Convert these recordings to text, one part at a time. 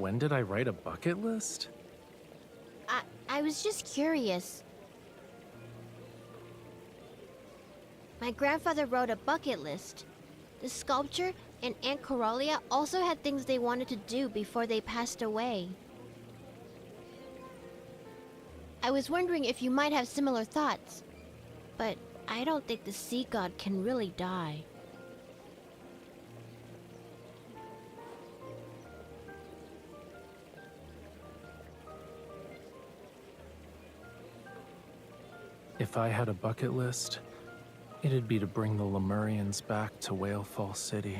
When did I write a bucket list? I was just curious. My grandfather wrote a bucket list. The sculpture and Aunt Coralia also had things they wanted to do before they passed away. I was wondering if you might have similar thoughts, but I don't think the sea god can really die. If I had a bucket list, it'd be to bring the Lemurians back to Whalefall City.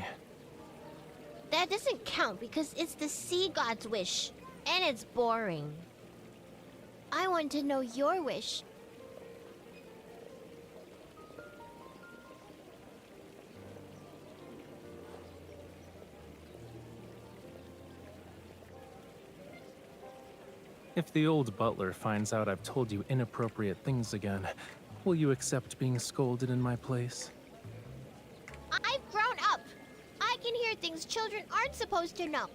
That doesn't count because it's the sea god's wish, and it's boring. I want to know your wish. If the old butler finds out I've told you inappropriate things again, will you accept being scolded in my place? I've grown up. I can hear things children aren't supposed to know.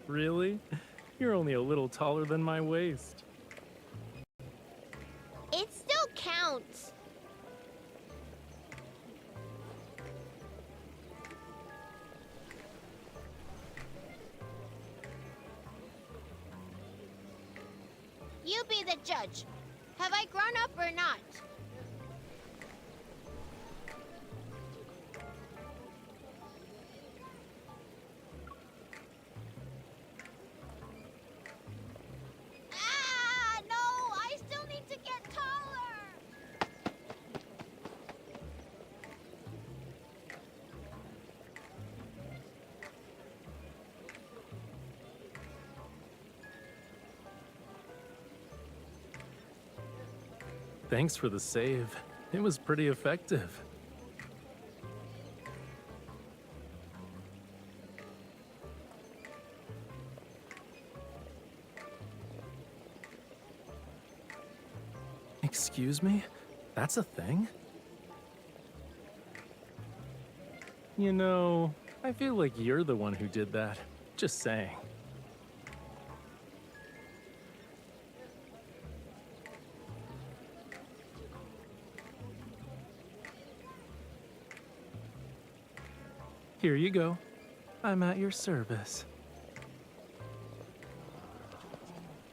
Really? You're only a little taller than my waist. It still counts. You be the judge. Have I grown up or not? Ah, no! I still need to get taller! Thanks for the save. It was pretty effective. Excuse me? That's a thing? You know, I feel like you're the one who did that. Just saying. Here you go. I'm at your service.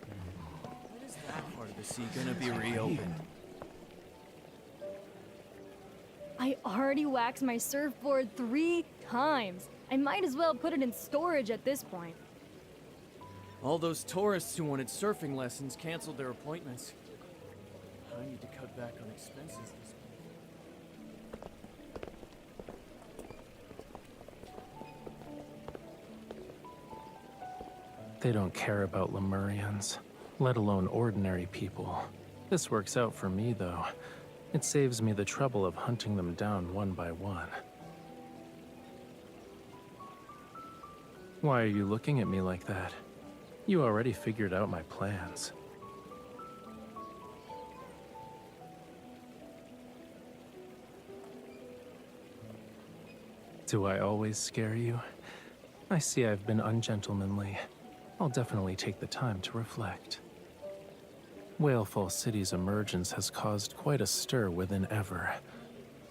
When is that part of the sea gonna be reopened? I already waxed my surfboard 3 times. I might as well put it in storage at this point. All those tourists who wanted surfing lessons canceled their appointments. I need to cut back on expenses this month. They don't care about Lemurians, let alone ordinary people. This works out for me, though. It saves me the trouble of hunting them down one by one. Why are you looking at me like that? You already figured out my plans. Do I always scare you? I see I've been ungentlemanly. I'll definitely take the time to reflect. Whalefall City's emergence has caused quite a stir within Ever.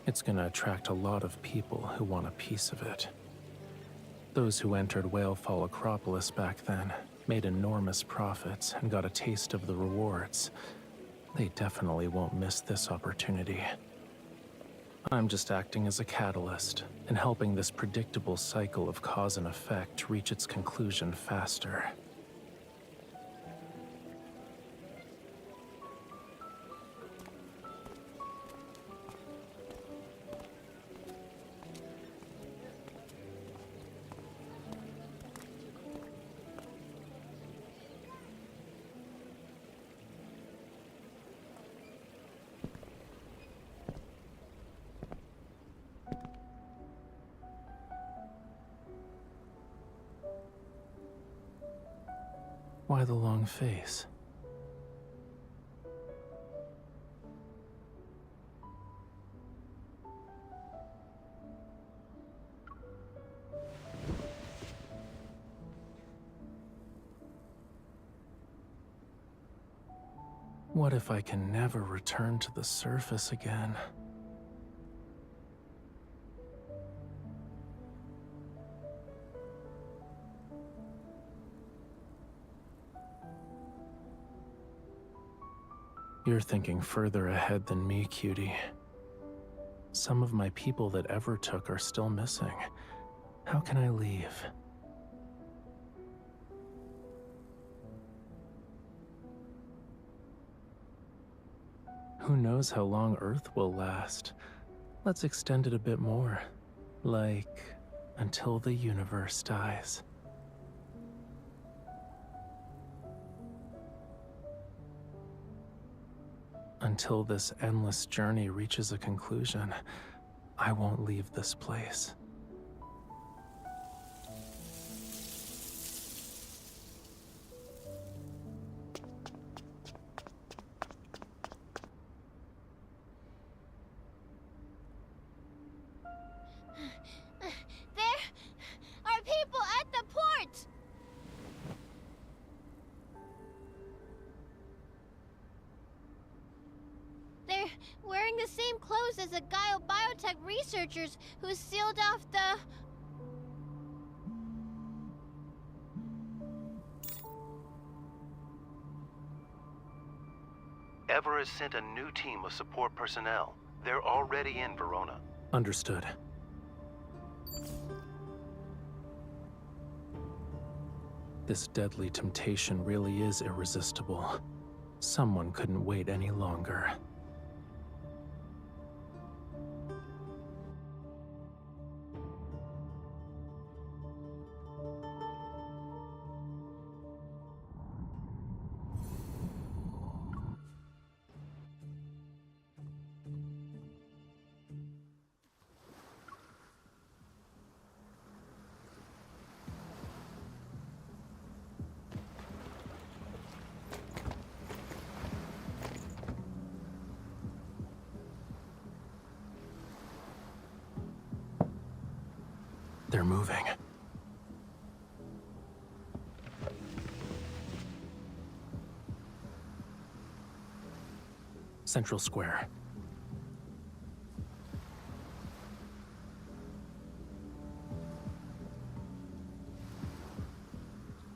It's gonna attract a lot of people who want a piece of it. Those who entered Whalefall Acropolis back then made enormous profits and got a taste of the rewards. They definitely won't miss this opportunity. I'm just acting as a catalyst and helping this predictable cycle of cause and effect reach its conclusion faster. Why the long face? What if I can never return to the surface again? You're thinking further ahead than me, cutie. Some of my people that ever took are still missing. How can I leave? Who knows how long Earth will last? Let's extend it a bit more. Like, until the universe dies. Until this endless journey reaches a conclusion, I won't leave this place. There are people at the port! They're wearing the same clothes as the Gaio biotech researchers who sealed off the... Ever has sent a new team of support personnel. They're already in Verona. Understood. This deadly temptation really is irresistible. Someone couldn't wait any longer. They're moving. Central Square.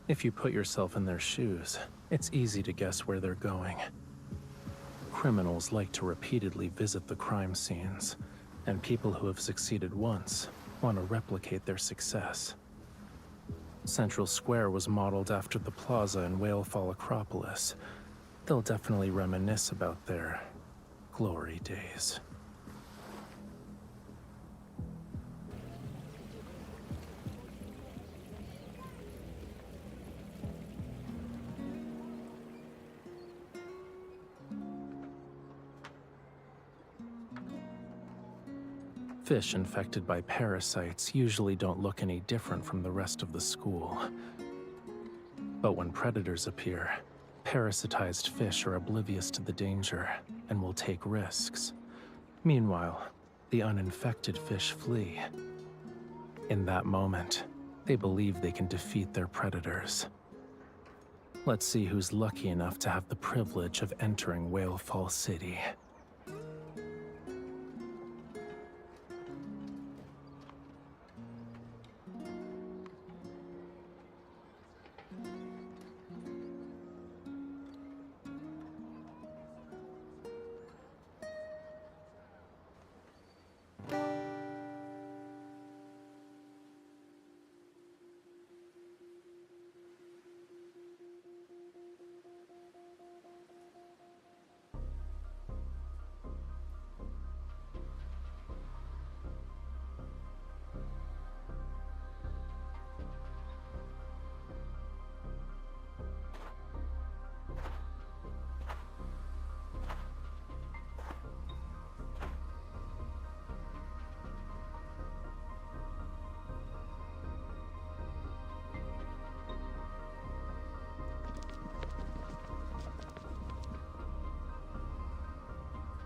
If you put yourself in their shoes, it's easy to guess where they're going. Criminals like to repeatedly visit the crime scenes, and people who have succeeded once want to replicate their success. Central Square was modeled after the plaza in Whalefall Acropolis. They'll definitely reminisce about their glory days. Fish infected by parasites usually don't look any different from the rest of the school. But when predators appear, parasitized fish are oblivious to the danger and will take risks. Meanwhile, the uninfected fish flee. In that moment, they believe they can defeat their predators. Let's see who's lucky enough to have the privilege of entering Whalefall City.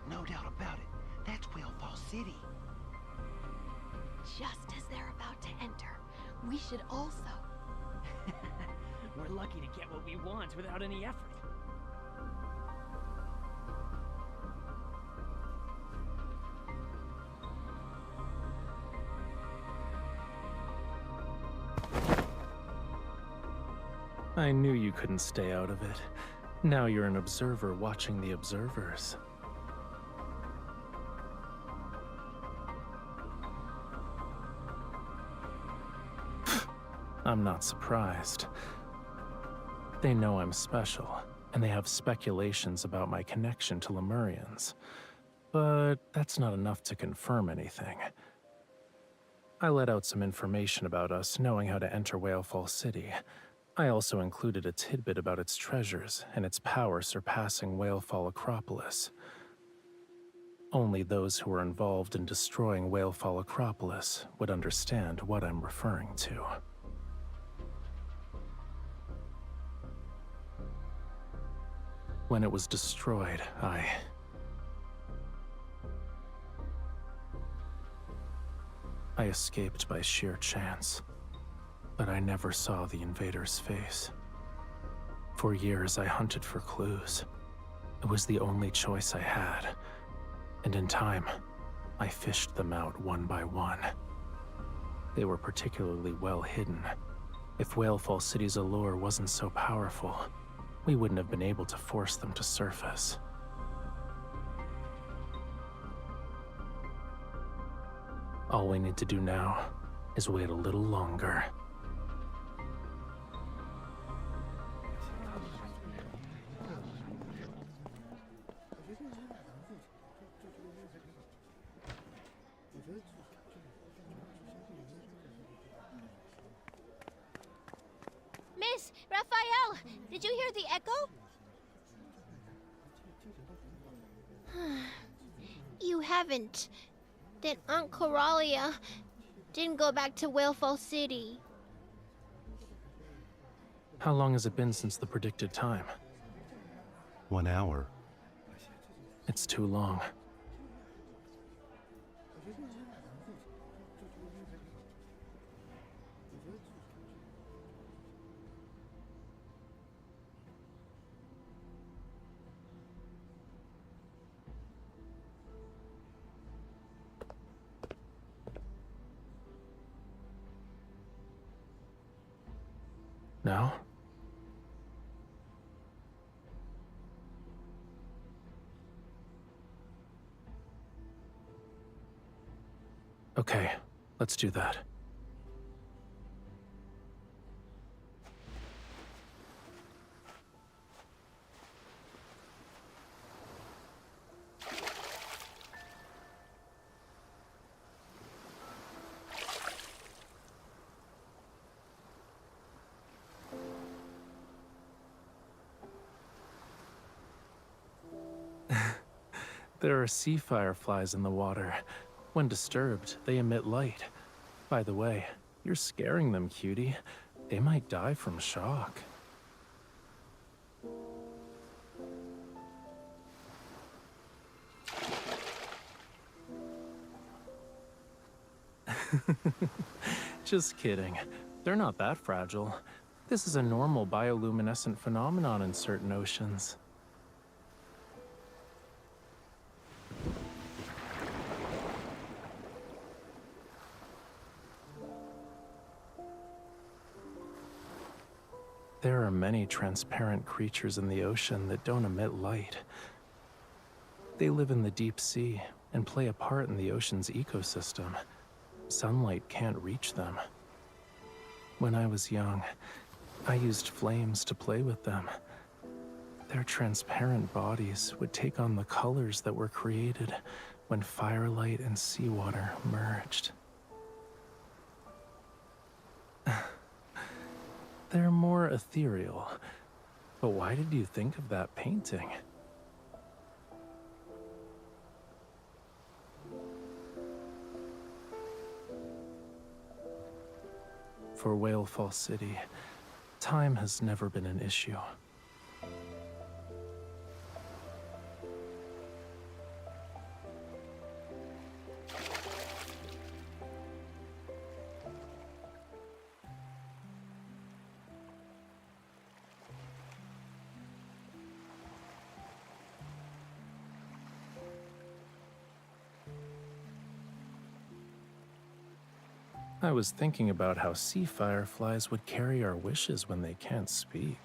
No doubt about it. That's Whalefall City. Just as they're about to enter, we should also... We're lucky to get what we want without any effort. I knew you couldn't stay out of it. Now you're an observer watching the observers. I'm not surprised. They know I'm special, and they have speculations about my connection to Lemurians. But that's not enough to confirm anything. I let out some information about us knowing how to enter Whalefall City. I also included a tidbit about its treasures and its power surpassing Whalefall Acropolis. Only those who were involved in destroying Whalefall Acropolis would understand what I'm referring to. When it was destroyed, I escaped by sheer chance, but I never saw the invader's face. For years, I hunted for clues. It was the only choice I had, and in time, I fished them out one by one. They were particularly well hidden. If Whalefall City's allure wasn't so powerful, we wouldn't have been able to force them to surface. All we need to do now is wait a little longer. Miss, Raphael, did you hear the echo? You haven't. Then Aunt Coralia didn't go back to Whalefall City. How long has it been since the predicted time? 1 hour. It's too long. Now? Okay, let's do that. There are sea fireflies in the water. When disturbed, they emit light. By the way, you're scaring them, cutie. They might die from shock. Just kidding. They're not that fragile. This is a normal bioluminescent phenomenon in certain oceans. There are many transparent creatures in the ocean that don't emit light. They live in the deep sea and play a part in the ocean's ecosystem. Sunlight can't reach them. When I was young, I used flames to play with them. Their transparent bodies would take on the colors that were created when firelight and seawater merged. They're more ethereal. But why did you think of that painting? For Whalefall City, time has never been an issue. I was thinking about how sea fireflies would carry our wishes when they can't speak.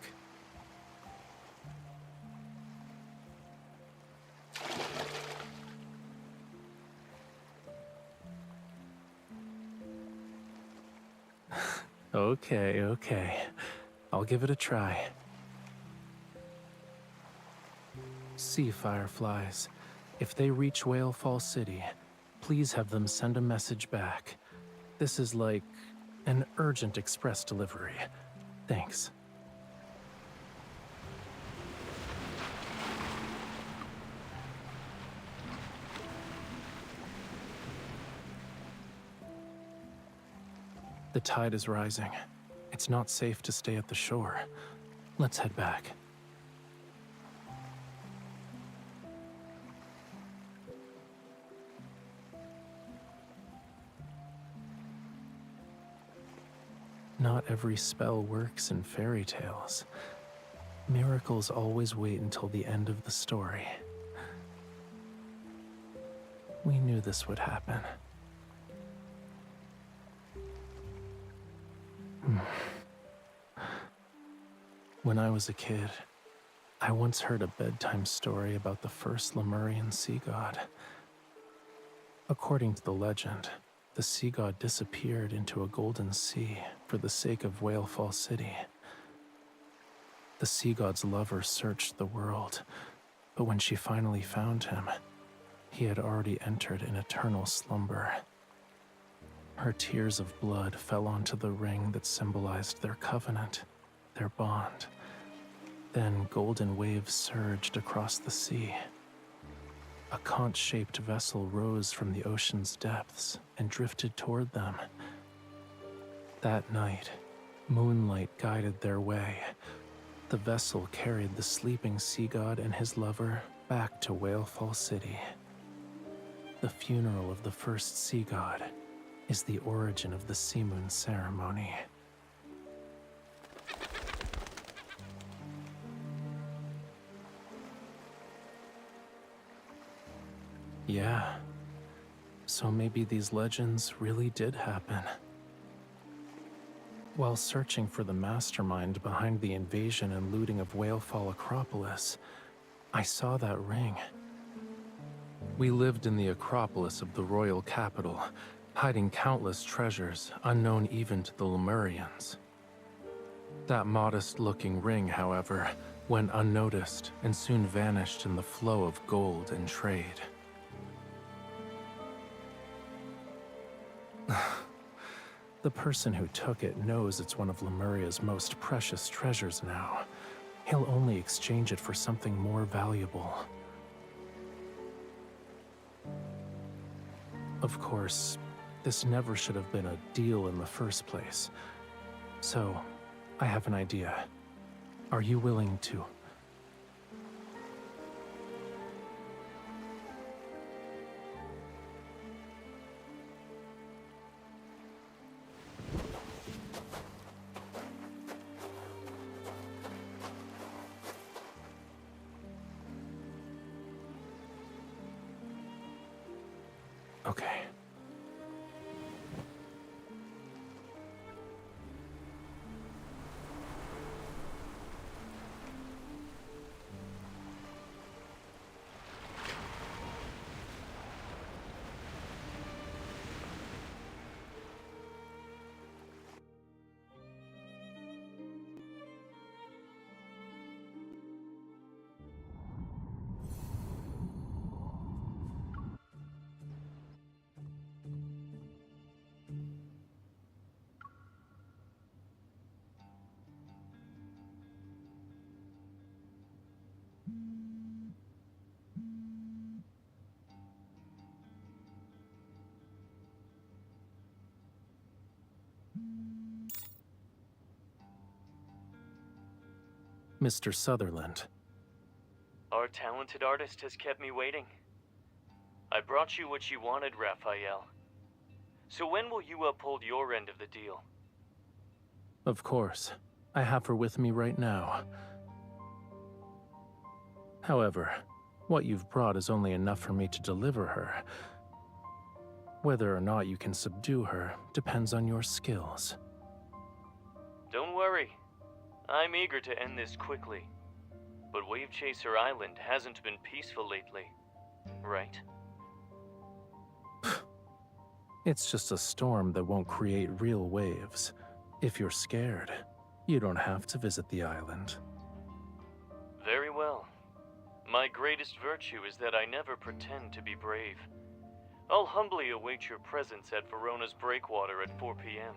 Okay. I'll give it a try. Sea fireflies, if they reach Whalefall City, please have them send a message back. This is like an urgent express delivery. Thanks. The tide is rising. It's not safe to stay at the shore. Let's head back. Not every spell works in fairy tales. Miracles always wait until the end of the story. We knew this would happen. When I was a kid, I once heard a bedtime story about the first Lemurian sea god. According to the legend, the sea god disappeared into a golden sea for the sake of Whalefall City. The sea god's lover searched the world, but when she finally found him, he had already entered an eternal slumber. Her tears of blood fell onto the ring that symbolized their covenant, their bond. Then golden waves surged across the sea. A conch-shaped vessel rose from the ocean's depths and drifted toward them. That night, moonlight guided their way. The vessel carried the sleeping sea god and his lover back to Whalefall City. The funeral of the first sea god is the origin of the sea moon ceremony. Yeah, so maybe these legends really did happen. While searching for the mastermind behind the invasion and looting of Whalefall Acropolis, I saw that ring. We lived in the Acropolis of the royal capital, hiding countless treasures unknown even to the Lemurians. That modest-looking ring, however, went unnoticed and soon vanished in the flow of gold and trade. The person who took it knows it's one of Lemuria's most precious treasures now. He'll only exchange it for something more valuable. Of course, this never should have been a deal in the first place. So, I have an idea. Are you willing to... Okay. Mr. Sutherland. Our talented artist has kept me waiting. I brought you what you wanted, Raphael. So when will you uphold your end of the deal? Of course. I have her with me right now. However, what you've brought is only enough for me to deliver her. Whether or not you can subdue her depends on your skills. Don't worry. I'm eager to end this quickly. But Wave Chaser Island hasn't been peaceful lately, right? It's just a storm that won't create real waves. If you're scared, you don't have to visit the island. Very well. My greatest virtue is that I never pretend to be brave. I'll humbly await your presence at Verona's breakwater at 4 p.m.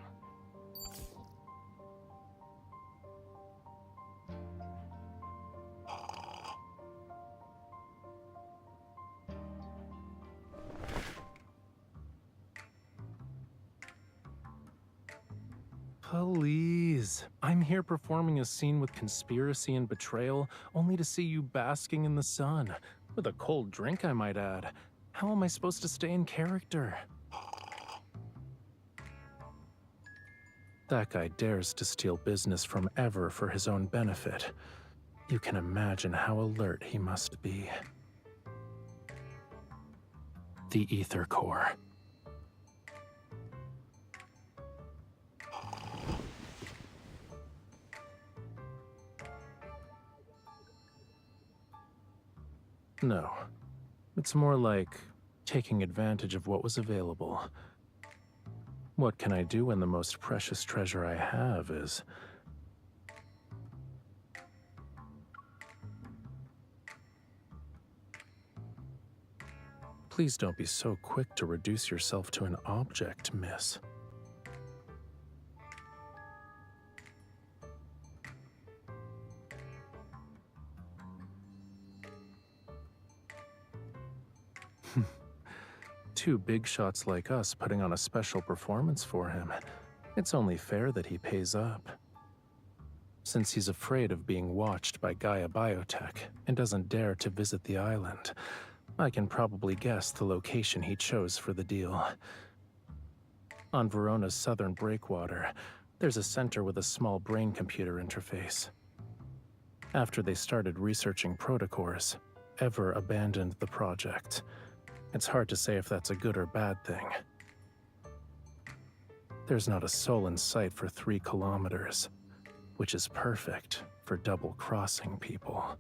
Please. I'm here performing a scene with conspiracy and betrayal, only to see you basking in the sun. With a cold drink, I might add. How am I supposed to stay in character? That guy dares to steal business from Ever for his own benefit. You can imagine how alert he must be. The Ether Core. No. It's more like taking advantage of what was available. What can I do when the most precious treasure I have is... Please don't be so quick to reduce yourself to an object, miss. Two big shots like us putting on a special performance for him. It's only fair that he pays up. Since he's afraid of being watched by Gaia Biotech and doesn't dare to visit the island, I can probably guess the location he chose for the deal. On Verona's southern breakwater, there's a center with a small brain computer interface. After they started researching protocores, Ever abandoned the project. It's hard to say if that's a good or bad thing. There's not a soul in sight for 3 kilometers, which is perfect for double-crossing people.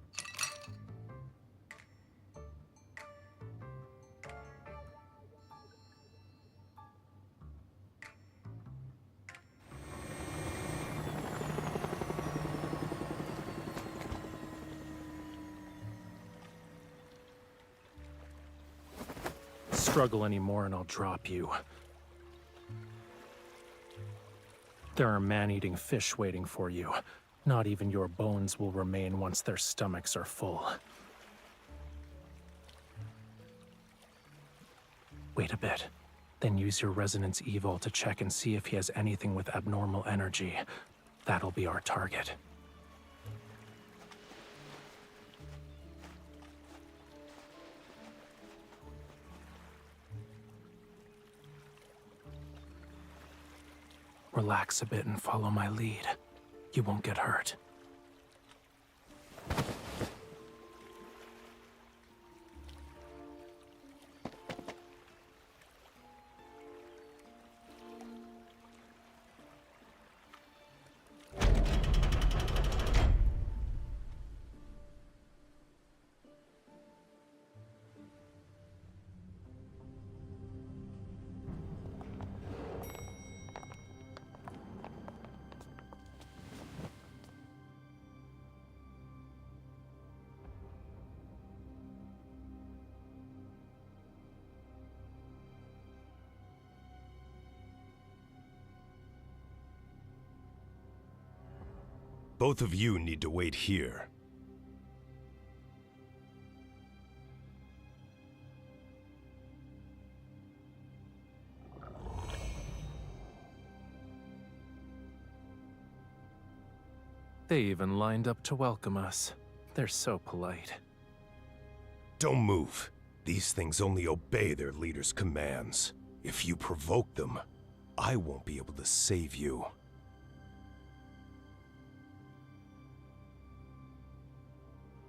Struggle anymore and I'll drop you. There are man-eating fish waiting for you. Not even your bones will remain once their stomachs are full. Wait a bit. Then use your resonance evol to check and see if he has anything with abnormal energy. That'll be our target. Relax a bit and follow my lead. You won't get hurt. Both of you need to wait here. They even lined up to welcome us. They're so polite. Don't move. These things only obey their leader's commands. If you provoke them, I won't be able to save you.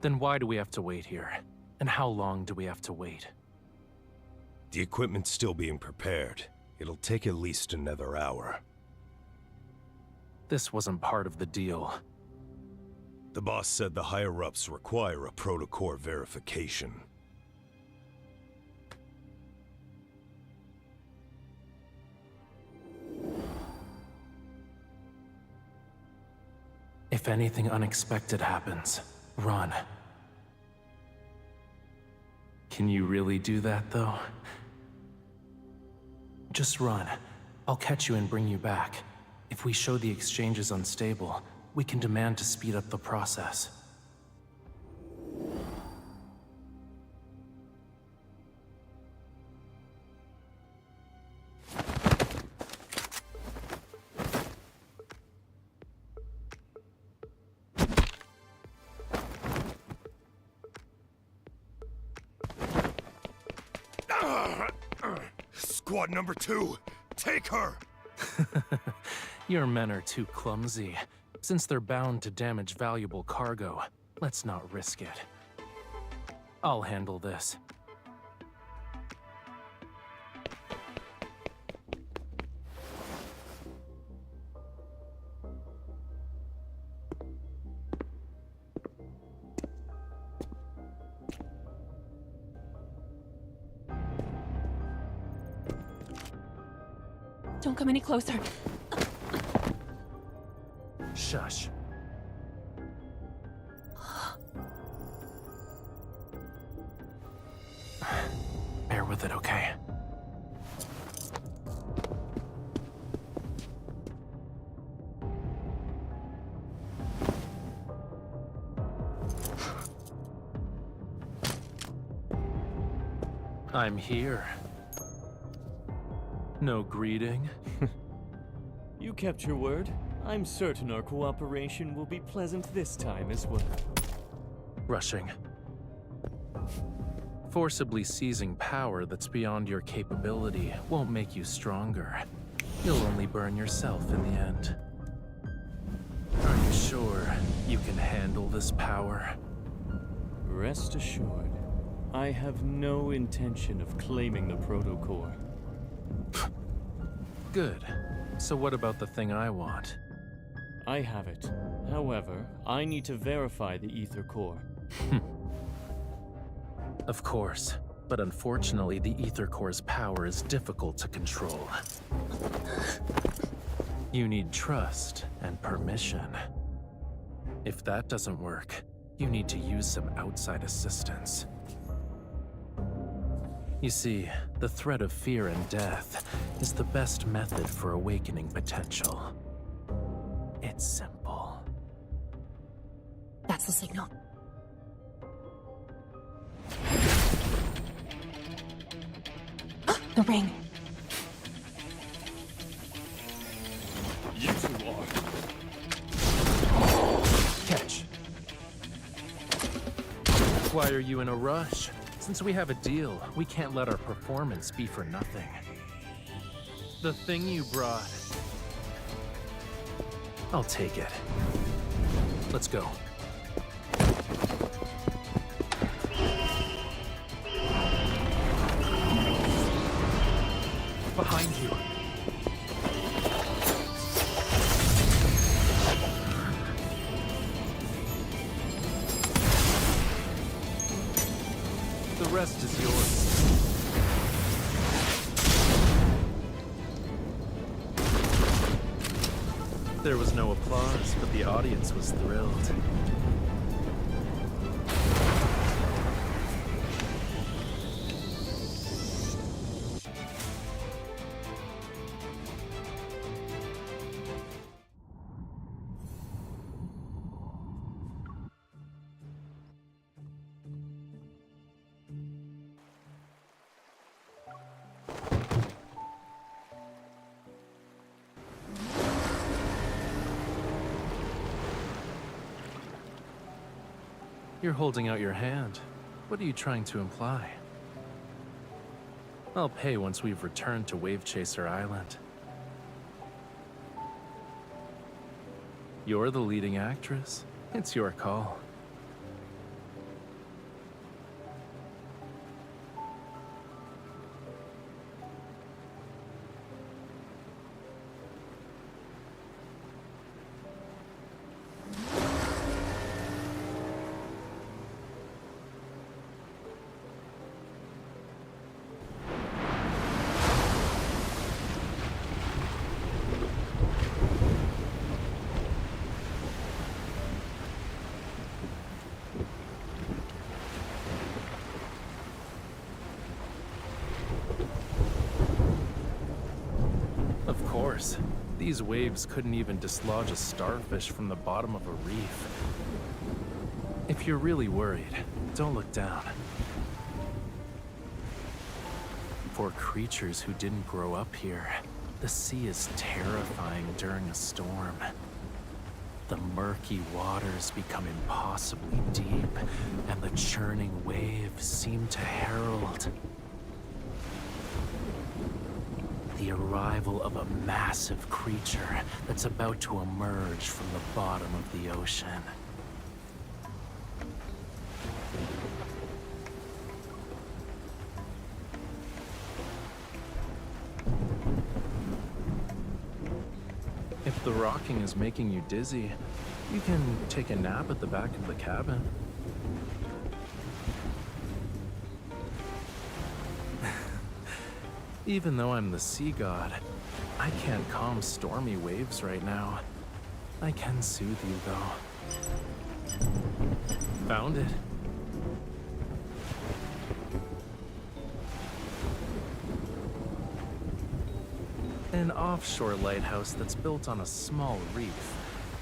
Then why do we have to wait here? And how long do we have to wait? The equipment's still being prepared. It'll take at least another hour. This wasn't part of the deal. The boss said the higher-ups require a protocore verification. If anything unexpected happens, run. Can you really do that, though? Just run. I'll catch you and bring you back. If we show the exchange is unstable, we can demand to speed up the process. Squad number 2, take her! Your men are too clumsy. Since they're bound to damage valuable cargo, let's not risk it. I'll handle this. Don't come any closer. Shush. Bear with it, okay? I'm here. No greeting? You kept your word. I'm certain our cooperation will be pleasant this time as well. Rushing. Forcibly seizing power that's beyond your capability won't make you stronger. You'll only burn yourself in the end. Are you sure you can handle this power? Rest assured, I have no intention of claiming the protocore. Good. So what about the thing I want? I have it. However, I need to verify the ether core. Of course, but unfortunately the ether core's power is difficult to control. You need trust and permission. If that doesn't work, you need to use some outside assistance. You see, the threat of fear and death is the best method for awakening potential. It's simple. That's the signal. The ring. You two are. Catch. Why are you in a rush? Since we have a deal, we can't let our performance be for nothing. The thing you brought. I'll take it. Let's go. Behind you. The rest is yours. There was no applause, but the audience was thrilled. You're holding out your hand. What are you trying to imply? I'll pay once we've returned to Wave Chaser Island. You're the leading actress. It's your call. course. These waves couldn't even dislodge a starfish from the bottom of a reef. If you're really worried, don't look down. For creatures who didn't grow up here, the sea is terrifying during a storm. The murky waters become impossibly deep, and the churning waves seem to herald the arrival of a massive creature that's about to emerge from the bottom of the ocean. If the rocking is making you dizzy, you can take a nap at the back of the cabin. Even though I'm the sea god, I can't calm stormy waves right now. I can soothe you, though. Found it. An offshore lighthouse that's built on a small reef.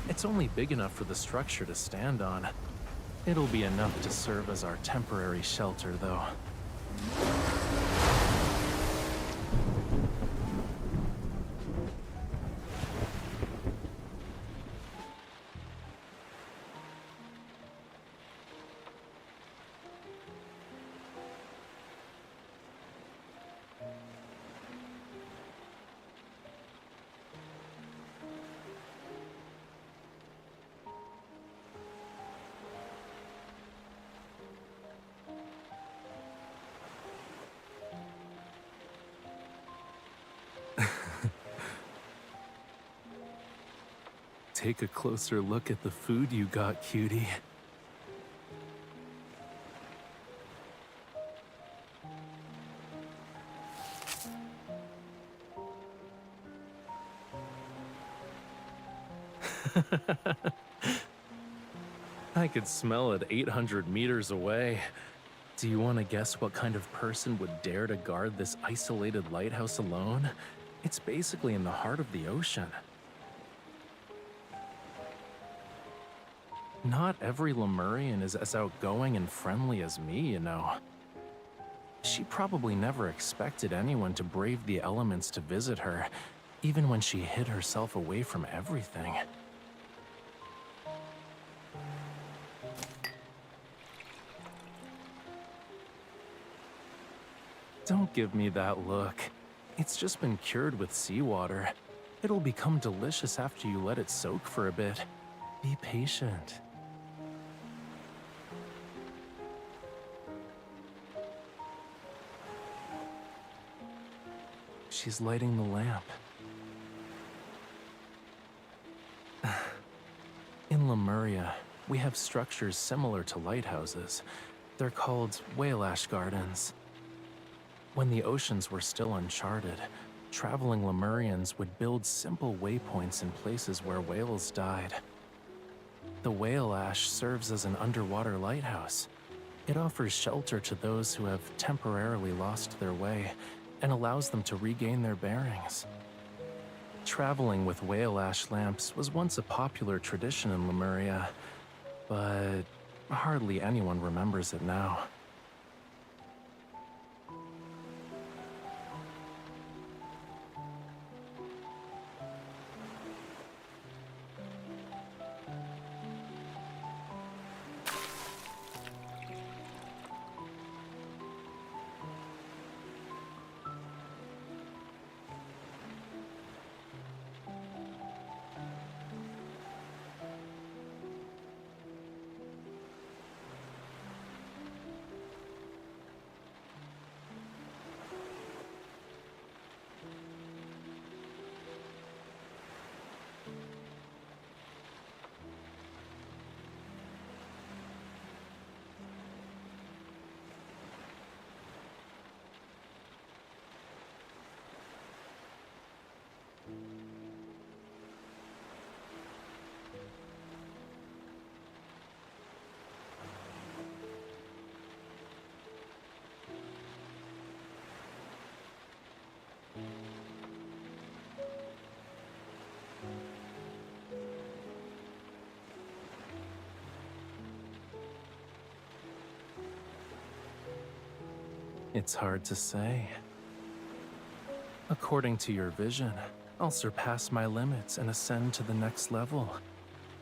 It's only big enough for the structure to stand on. It'll be enough to serve as our temporary shelter, though. Take a closer look at the food you got, cutie. I could smell it 800 meters away. Do you want to guess what kind of person would dare to guard this isolated lighthouse alone? It's basically in the heart of the ocean. Not every Lemurian is as outgoing and friendly as me, you know. She probably never expected anyone to brave the elements to visit her, even when she hid herself away from everything. Don't give me that look. It's just been cured with seawater. It'll become delicious after you let it soak for a bit. Be patient. She's lighting the lamp. In Lemuria, we have structures similar to lighthouses. They're called whale ash gardens. When the oceans were still uncharted, traveling Lemurians would build simple waypoints in places where whales died. The whale ash serves as an underwater lighthouse. It offers shelter to those who have temporarily lost their way and allows them to regain their bearings. Traveling with whale ash lamps was once a popular tradition in Lemuria, but hardly anyone remembers it now. It's hard to say. According to your vision, I'll surpass my limits and ascend to the next level.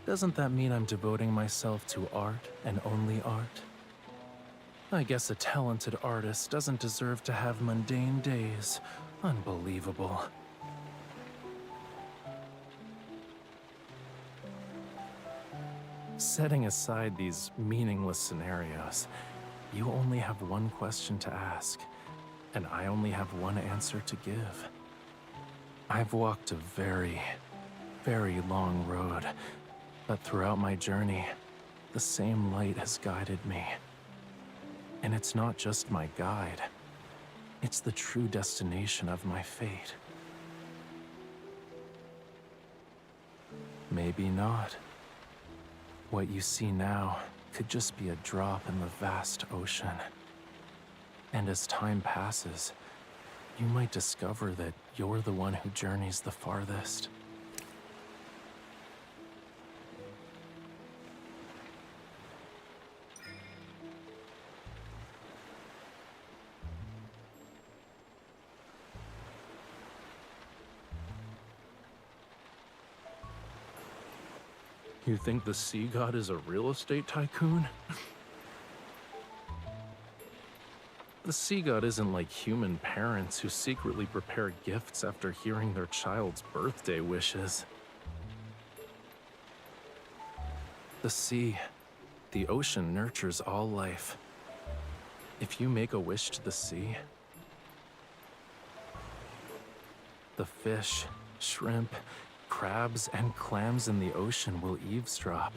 Doesn't that mean I'm devoting myself to art and only art? I guess a talented artist doesn't deserve to have mundane days. Unbelievable. Setting aside these meaningless scenarios, you only have one question to ask, and I only have one answer to give. I've walked a very, very long road, but throughout my journey, the same light has guided me. And it's not just my guide, it's the true destination of my fate. Maybe not. What you see now could just be a drop in the vast ocean. And as time passes, you might discover that you're the one who journeys the farthest. You think the sea god is a real estate tycoon? The sea god isn't like human parents who secretly prepare gifts after hearing their child's birthday wishes. The sea, the ocean nurtures all life. If you make a wish to the sea, the fish, shrimp, crabs, and clams in the ocean will eavesdrop.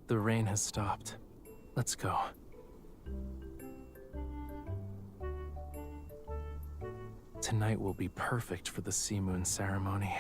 The rain has stopped. Let's go. Tonight will be perfect for the sea moon ceremony.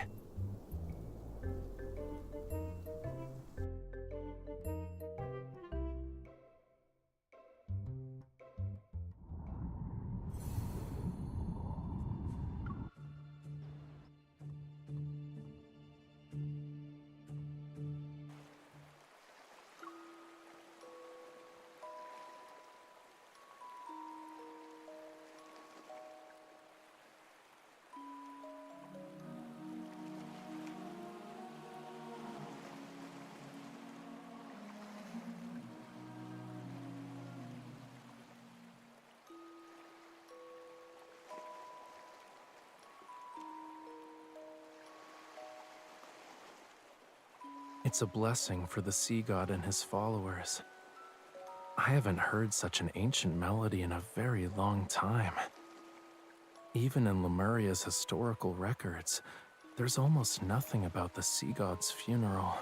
It's a blessing for the sea god and his followers. I haven't heard such an ancient melody in a very long time. Even in Lemuria's historical records, there's almost nothing about the sea god's funeral.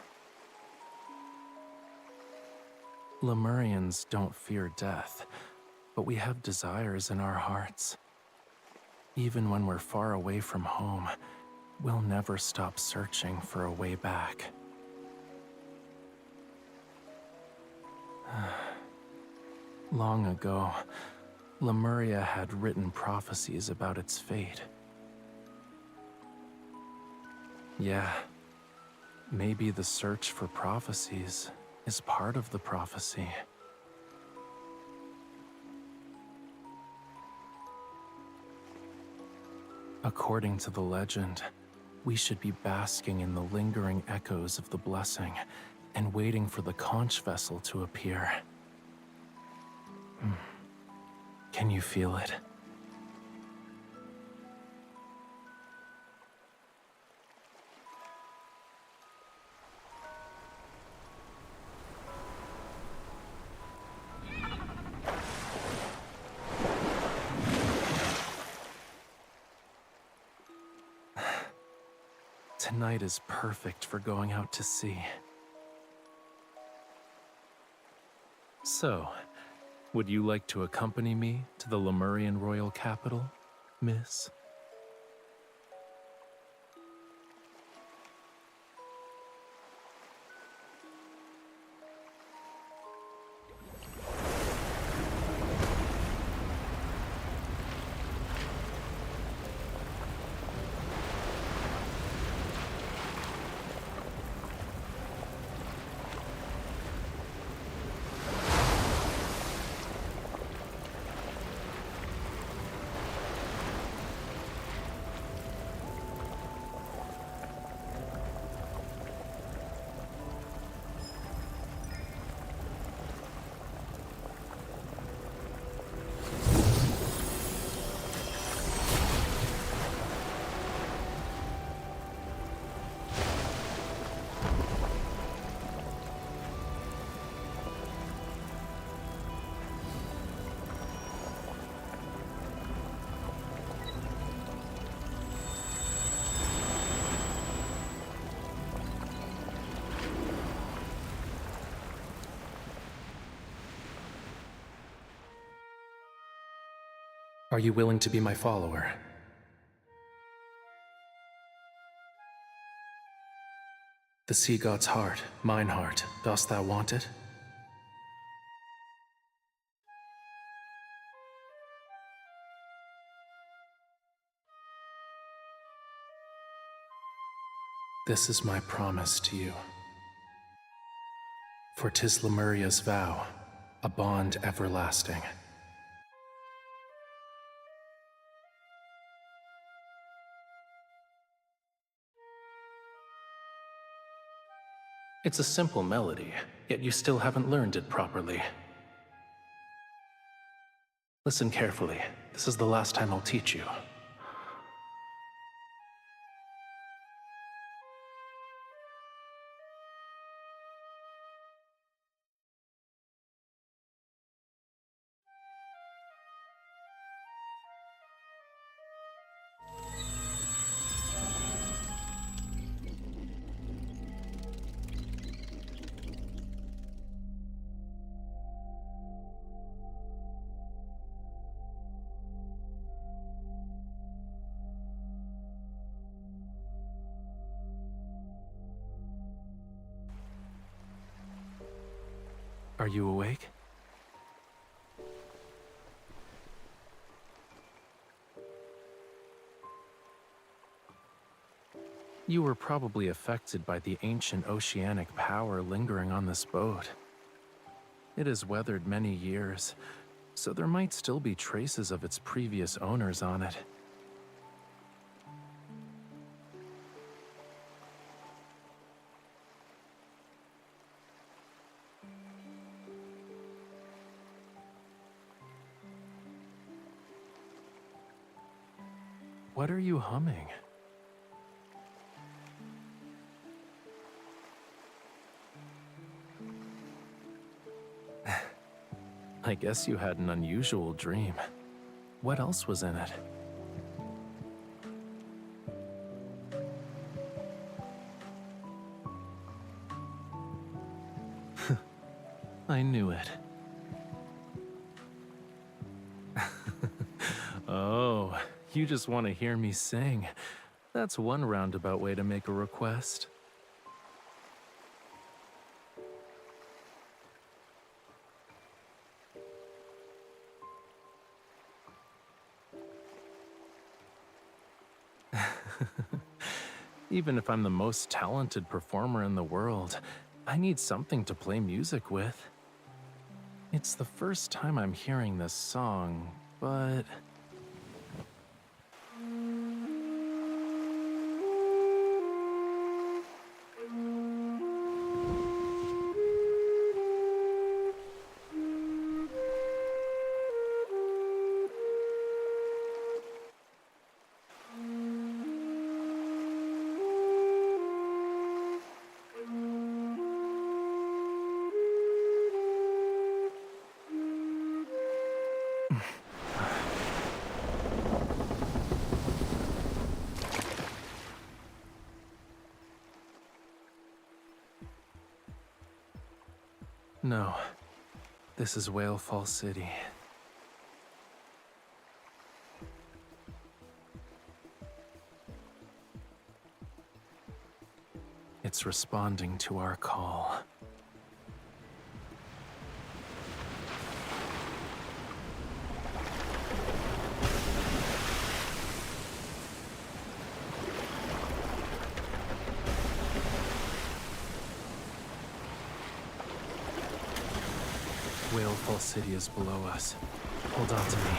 Lemurians don't fear death, but we have desires in our hearts. Even when we're far away from home, we'll never stop searching for a way back. Long ago, Lemuria had written prophecies about its fate. Yeah, maybe the search for prophecies is part of the prophecy. According to the legend, we should be basking in the lingering echoes of the blessing and waiting for the conch vessel to appear. Can you feel it? Tonight is perfect for going out to sea. So, would you like to accompany me to the Lemurian royal capital, miss? Are you willing to be my follower? The sea god's heart, mine heart, dost thou want it? This is my promise to you. For 'tis Lemuria's vow, a bond everlasting. It's a simple melody, yet you still haven't learned it properly. Listen carefully. This is the last time I'll teach you. Are you awake? You were probably affected by the ancient oceanic power lingering on this boat. It has weathered many years, so there might still be traces of its previous owners on it. What are you humming? I guess you had an unusual dream. What else was in it? I knew it. Oh, you just want to hear me sing. That's one roundabout way to make a request. Even if I'm the most talented performer in the world, I need something to play music with. It's the first time I'm hearing this song, but... No, this is Whale Fall City. It's responding to our call. Whale Fall City is below us. Hold on to me.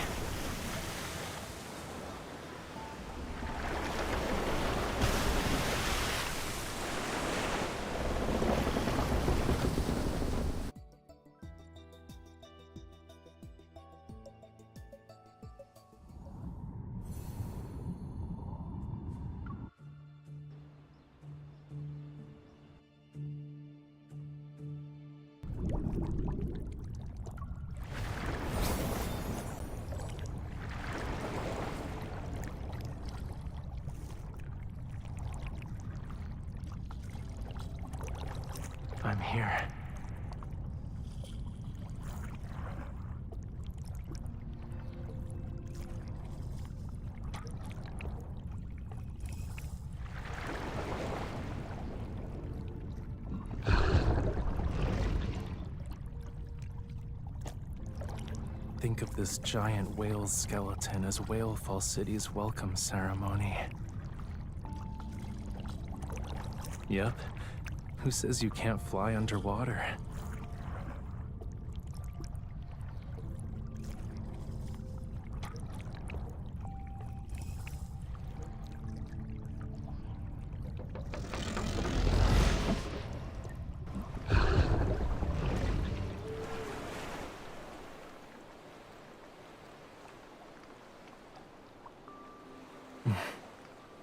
I'm here. think of this giant whale's skeleton as Whalefall City's welcome ceremony. Yep. Who says you can't fly underwater?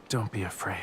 Don't be afraid.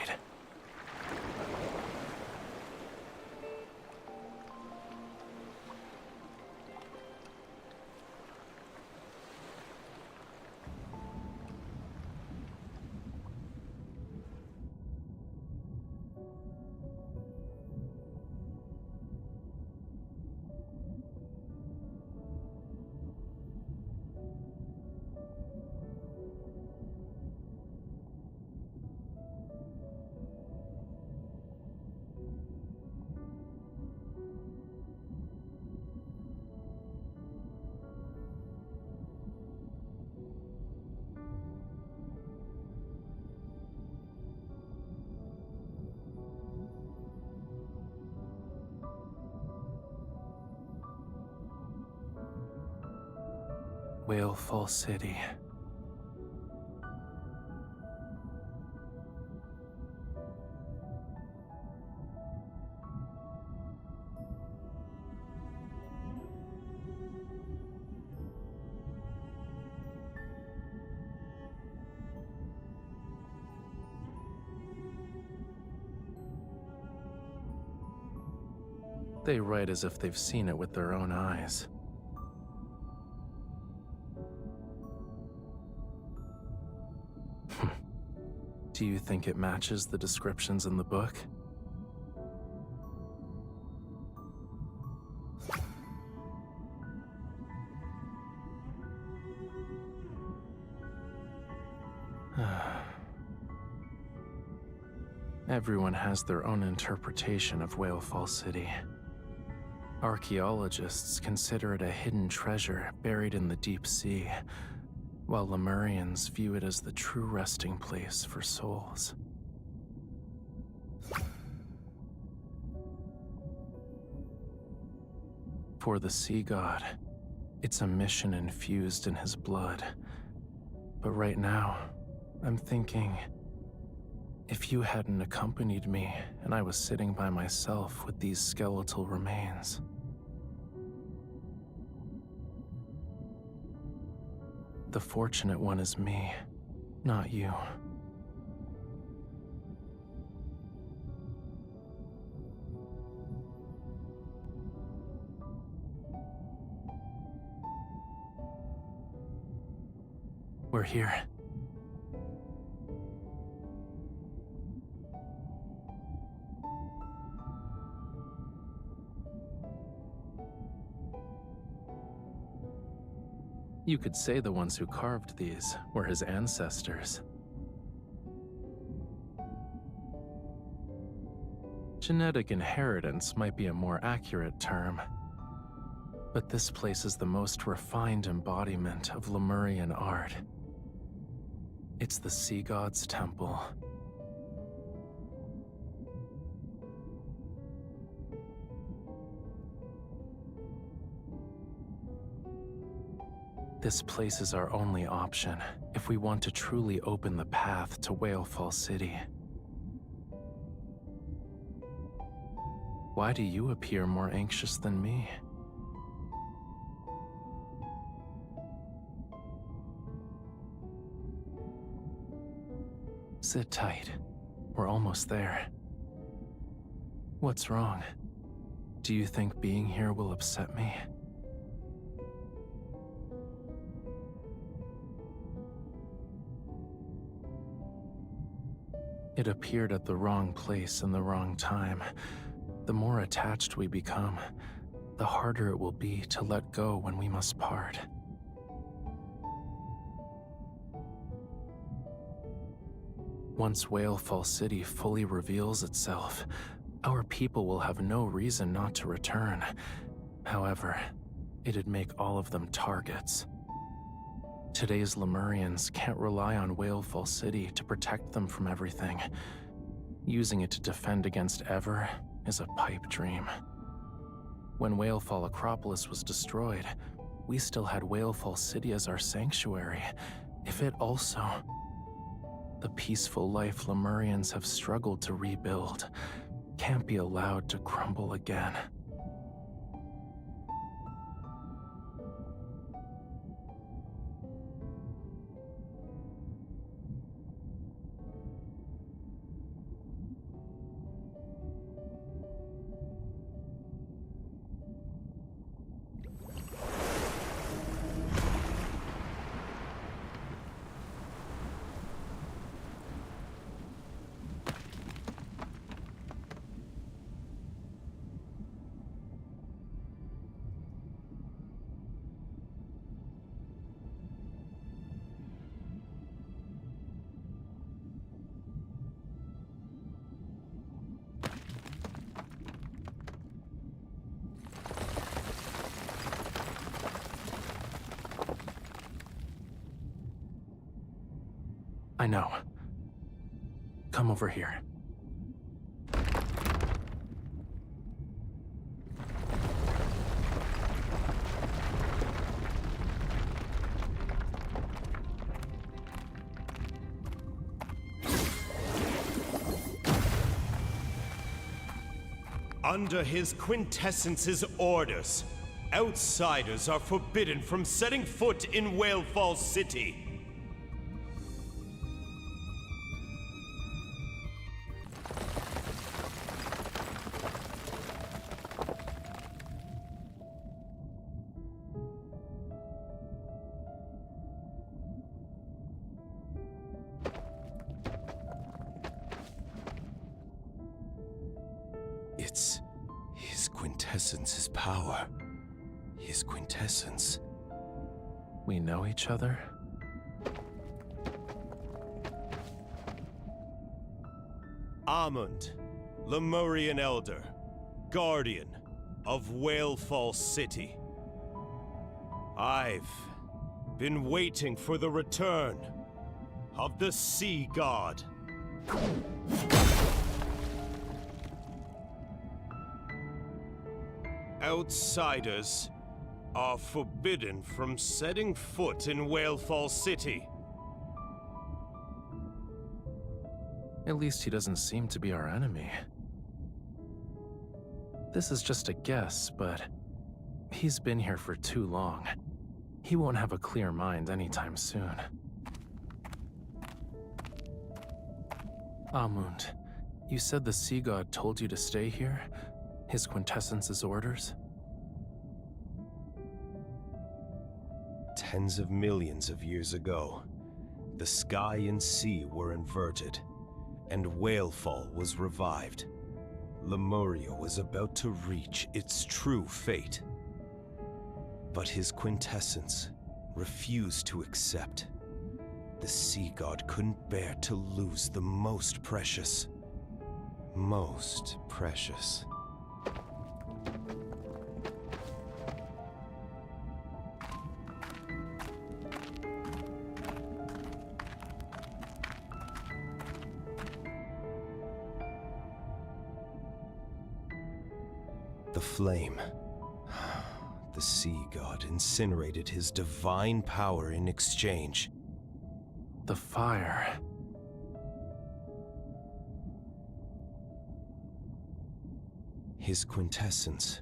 Whalefall City. They write as if they've seen it with their own eyes. Do you think it matches the descriptions in the book? Everyone has their own interpretation of Whalefall City. Archaeologists consider it a hidden treasure buried in the deep sea, while Lemurians view it as the true resting place for souls. For the sea god, it's a mission infused in his blood. But right now, I'm thinking, if you hadn't accompanied me and I was sitting by myself with these skeletal remains, the fortunate one is me, not you. We're here. You could say the ones who carved these were his ancestors. Genetic inheritance might be a more accurate term, but this place is the most refined embodiment of Lemurian art. It's the sea god's temple. This place is our only option if we want to truly open the path to Whalefall City. Why do you appear more anxious than me? Sit tight. We're almost there. What's wrong? Do you think being here will upset me? It appeared at the wrong place in the wrong time. The more attached we become, the harder it will be to let go when we must part. Once Whalefall City fully reveals itself, our people will have no reason not to return. However, it'd make all of them targets. Today's Lemurians can't rely on Whalefall City to protect them from everything. Using it to defend against Ever is a pipe dream. When Whalefall Acropolis was destroyed, we still had Whalefall City as our sanctuary. If it also... The peaceful life Lemurians have struggled to rebuild can't be allowed to crumble again. I know. Come over here. Under his quintessence's orders, outsiders are forbidden from setting foot in Whalefall City. It's his quintessence's power. His quintessence. We know each other? Amund, Lemurian Elder, Guardian of Whalefall City. I've been waiting for the return of the Sea God. Outsiders are forbidden from setting foot in Whalefall City. At least he doesn't seem to be our enemy. This is just a guess, but he's been here for too long. He won't have a clear mind anytime soon. Amund, you said the Sea God told you to stay here? His quintessence's orders? Tens of millions of years ago, the sky and sea were inverted, and Whalefall was revived. Lemuria was about to reach its true fate. But his quintessence refused to accept. The Sea God couldn't bear to lose the most precious. Most precious. The flame. The Sea God incinerated his divine power in exchange. The fire. His quintessence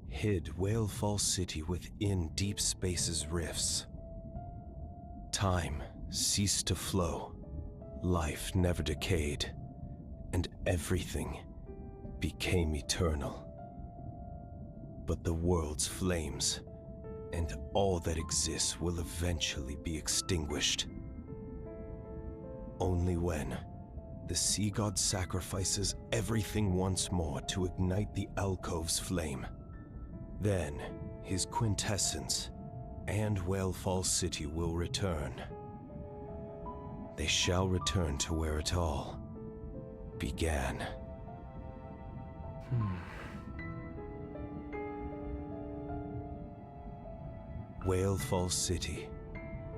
hid Whalefall City within Deepspace's rifts. Time ceased to flow, life never decayed, and everything became eternal. But the world's flames and all that exists will eventually be extinguished. Only when the Sea God sacrifices everything once more to ignite the alcove's flame. Then his quintessence and Whalefall City will return. They shall return to where it all began. Whalefall City,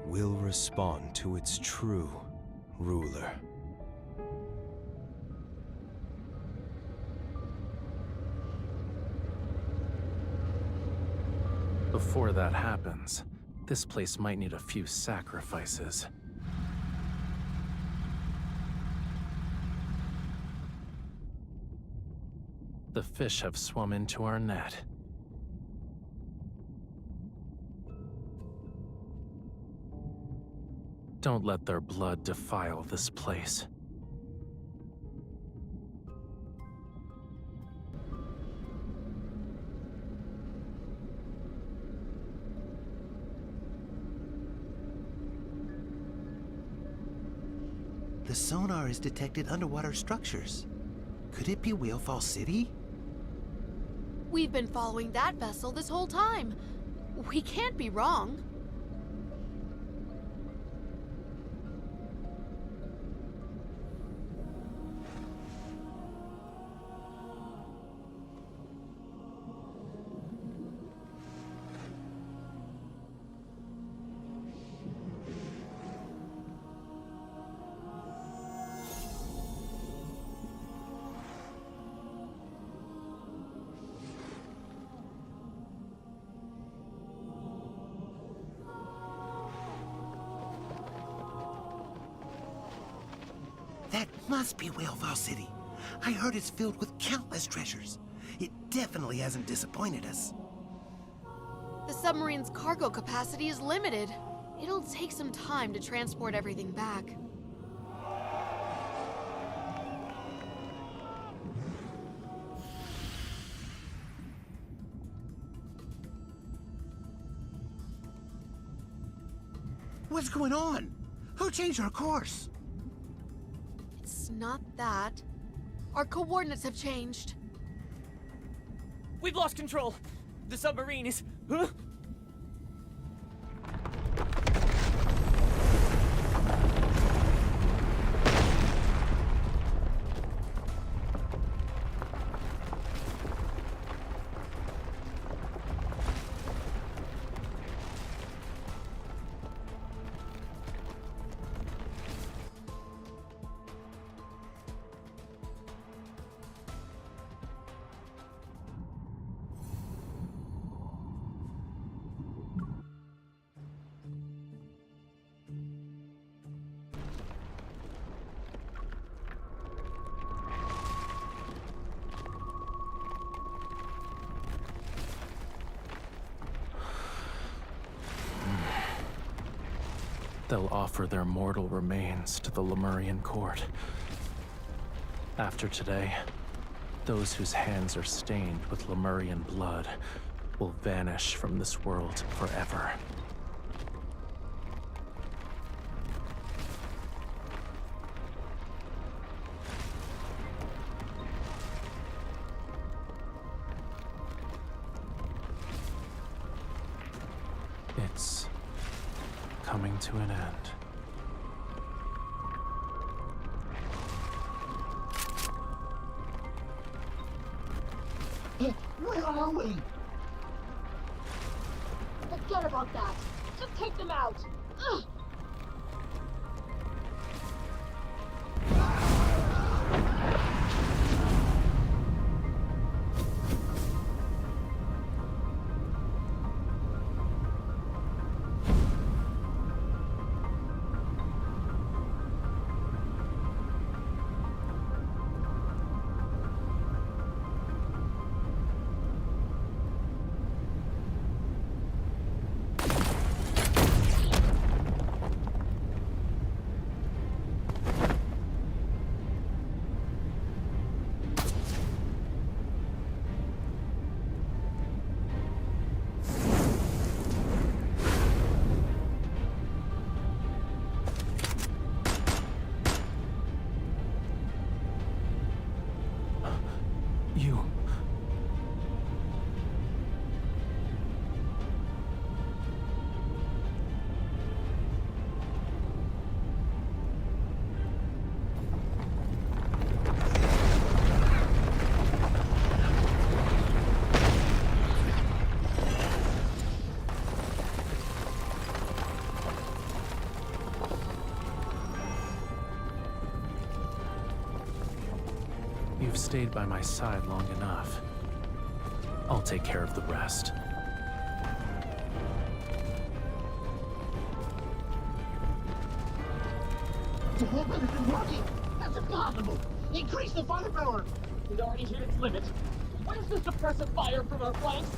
will respond to its true ruler. Before that happens, this place might need a few sacrifices. The fish have swum into our net. Don't let their blood defile this place. The sonar has detected underwater structures. Could it be Whalefall City? We've been following that vessel this whole time. We can't be wrong. That must be Whalefall City. I heard it's filled with countless treasures. It definitely hasn't disappointed us. The submarine's cargo capacity is limited. It'll take some time to transport everything back. What's going on? Who changed our course? It's not that. Our coordinates have changed. We've lost control. The submarine is... Huh? They'll offer their mortal remains to the Lemurian court. After today, those whose hands are stained with Lemurian blood will vanish from this world forever. It's coming to an end. Where are we? Forget about that. Just take them out. Ugh. You've stayed by my side long enough. I'll take care of the rest. The weapon isn't working! That's impossible! Increase the firepower! It already hit its limit. Where's the suppressive fire from our flanks?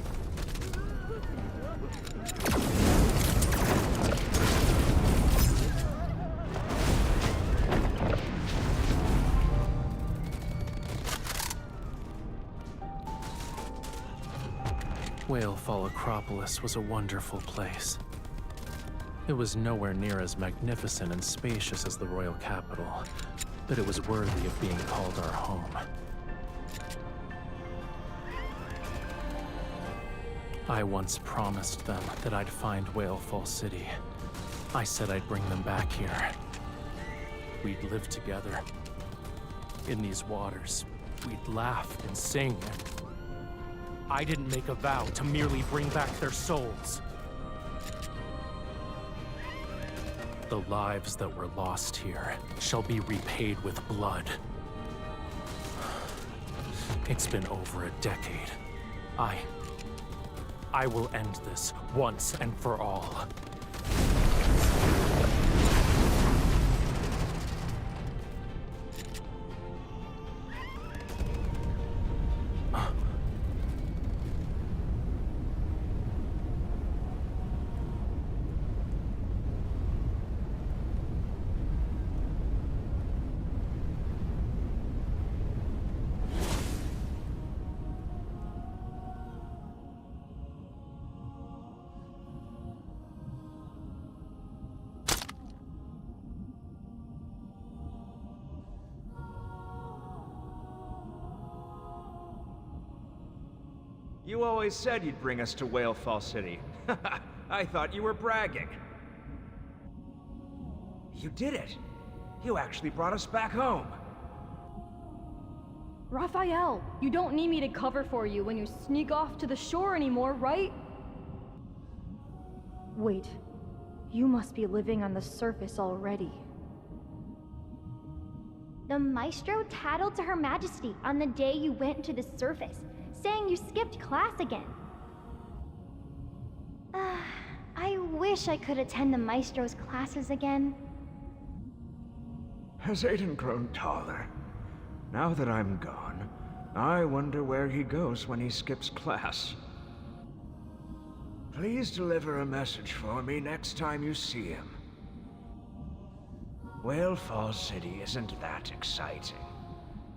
Whalefall Acropolis was a wonderful place. It was nowhere near as magnificent and spacious as the royal capital, but it was worthy of being called our home. I once promised them that I'd find Whalefall City. I said I'd bring them back here. We'd live together. In these waters, we'd laugh and sing. I didn't make a vow to merely bring back their souls. The lives that were lost here shall be repaid with blood. It's been over a decade. I will end this once and for all. You always said you'd bring us to Whalefall City. I thought you were bragging. You did it. You actually brought us back home. Raphael, you don't need me to cover for you when you sneak off to the shore anymore, right? Wait, you must be living on the surface already. The Maestro tattled to Her Majesty on the day you went to the surface, saying you skipped class again. I wish I could attend the Maestro's classes again. Has Aiden grown taller? Now that I'm gone, I wonder where he goes when he skips class. Please deliver a message for me next time you see him. Whalefall City isn't that exciting.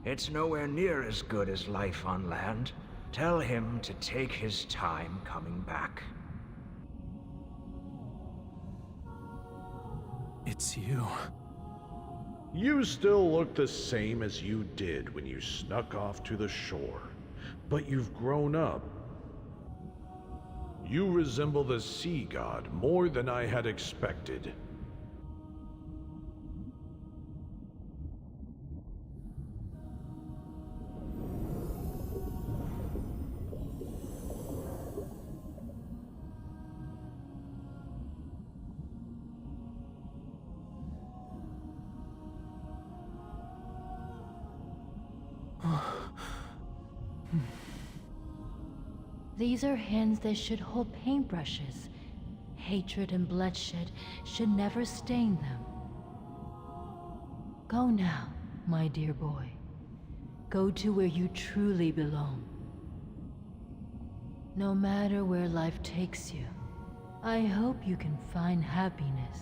It's nowhere near as good as life on land. Tell him to take his time coming back. It's you. You still look the same as you did when you snuck off to the shore, but you've grown up. You resemble the sea god more than I had expected. These are hands that should hold paintbrushes. Hatred and bloodshed should never stain them. Go now, my dear boy. Go to where you truly belong. No matter where life takes you, I hope you can find happiness.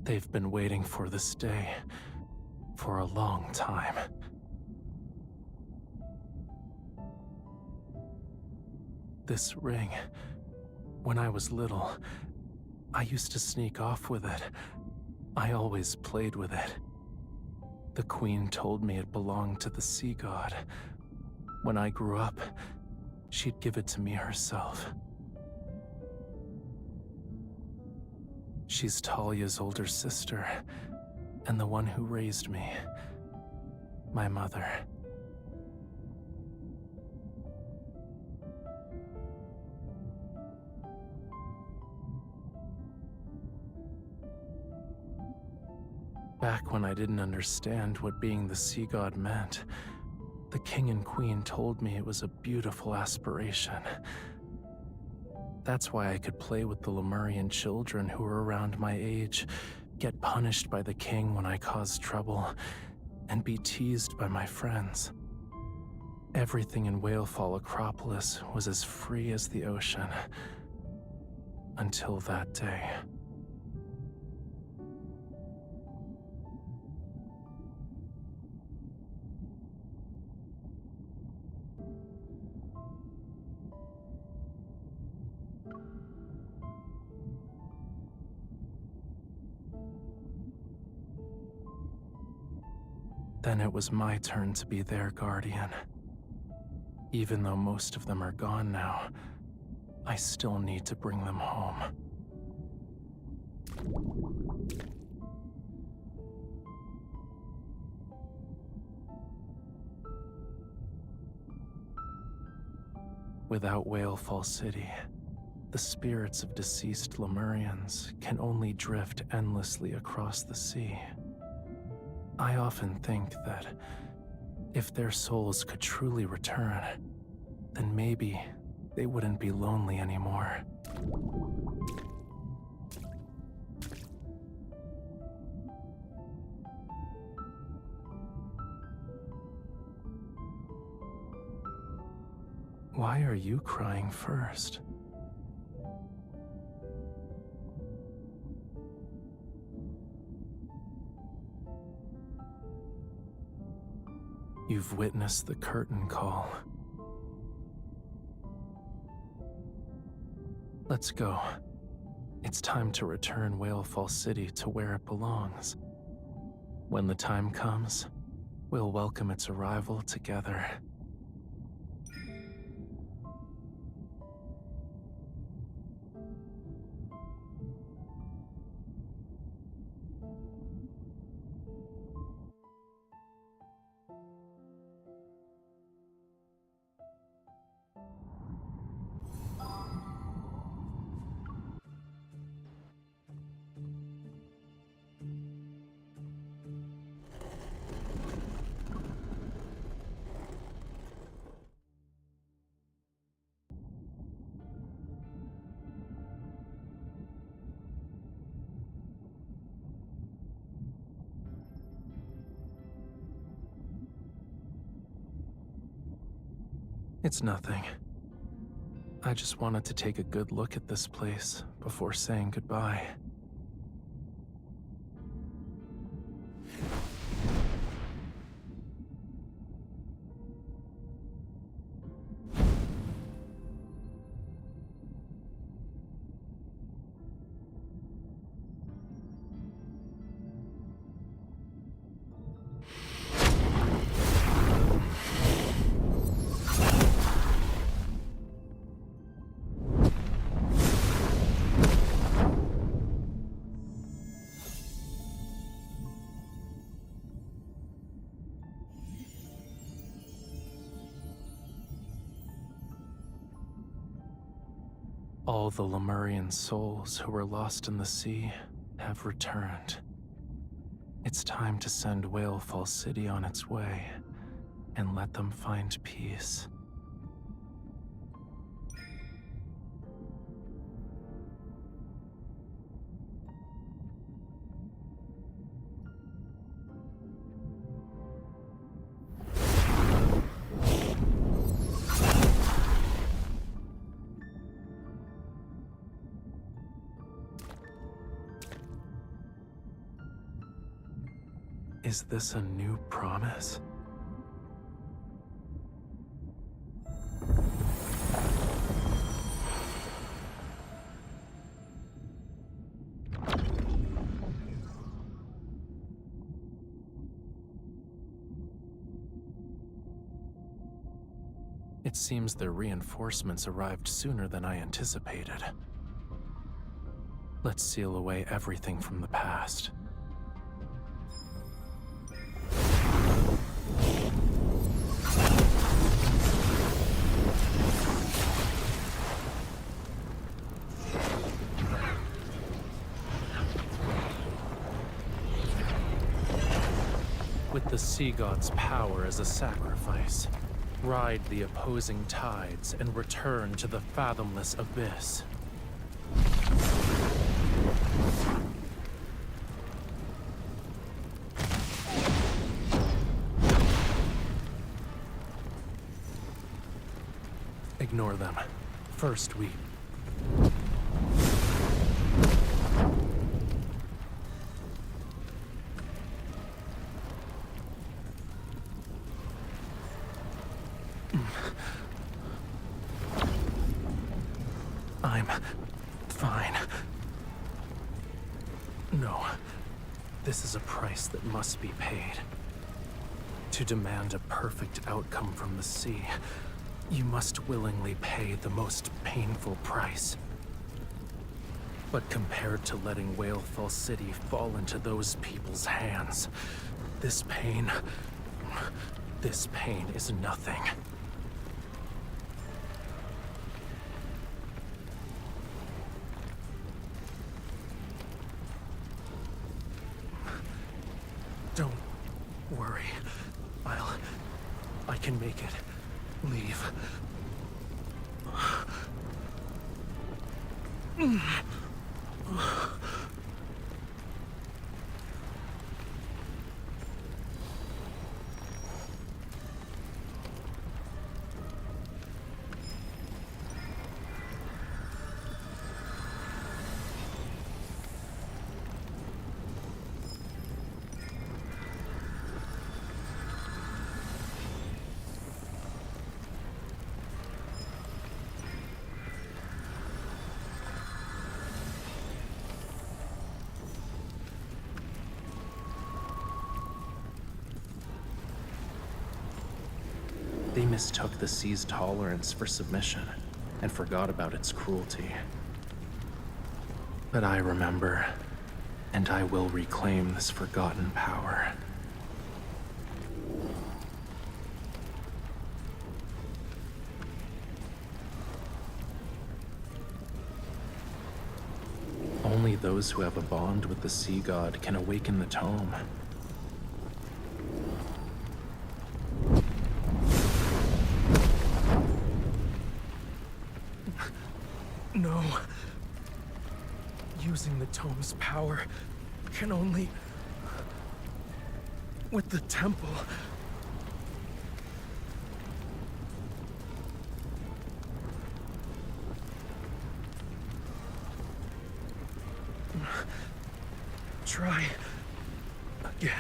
They've been waiting for this day for a long time. This ring, when I was little, I used to sneak off with it. I always played with it. The queen told me it belonged to the sea god. When I grew up, she'd give it to me herself. She's Talia's older sister, and the one who raised me. My mother. Back when I didn't understand what being the sea god meant, the king and queen told me it was a beautiful aspiration. That's why I could play with the Lemurian children who were around my age, get punished by the king when I caused trouble, and be teased by my friends. Everything in Whalefall Acropolis was as free as the ocean. Until that day. Then it was my turn to be their guardian. Even though most of them are gone now, I still need to bring them home. Without Whalefall City, the spirits of deceased Lemurians can only drift endlessly across the sea. I often think that if their souls could truly return, then maybe they wouldn't be lonely anymore. Why are you crying first? You've witnessed the curtain call. Let's go. It's time to return Whalefall City to where it belongs. When the time comes, we'll welcome its arrival together. It's nothing. I just wanted to take a good look at this place before saying goodbye. All the Lemurian souls who were lost in the sea have returned. It's time to send Whalefall City on its way and let them find peace. Is this a new promise? It seems their reinforcements arrived sooner than I anticipated. Let's seal away everything from the past. With the sea god's power as a sacrifice, ride the opposing tides and return to the fathomless abyss. Ignore them. First, we... I'm fine. No. This is a price that must be paid. To demand a perfect outcome from the sea, you must willingly pay the most painful price. But compared to letting Whalefall City fall into those people's hands, this pain is nothing. Don't worry. I can make it. Leave. They mistook the sea's tolerance for submission and forgot about its cruelty. But I remember, and I will reclaim this forgotten power. Only those who have a bond with the sea god can awaken the tome. No. Using the tome's power can only... with the temple. Try again.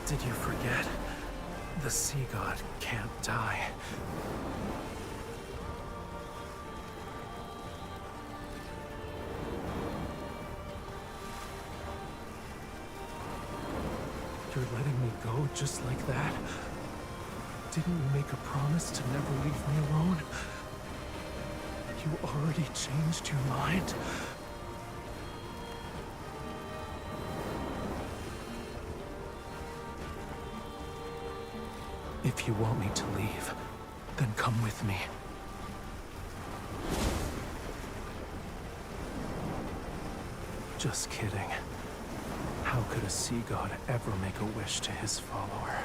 Did you forget? The sea god can't die. You're letting me go just like that? Didn't you make a promise to never leave me alone? You already changed your mind? If you want me to leave, then come with me. Just kidding. How could a sea god ever make a wish to his follower?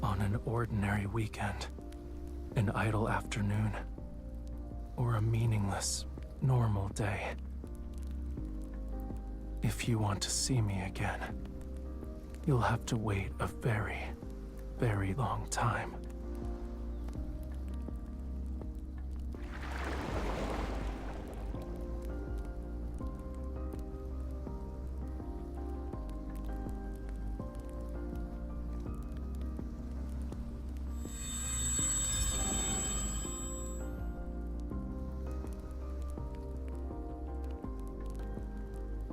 On an ordinary weekend, an idle afternoon, or a meaningless, normal day. If you want to see me again, you'll have to wait a very, very long time.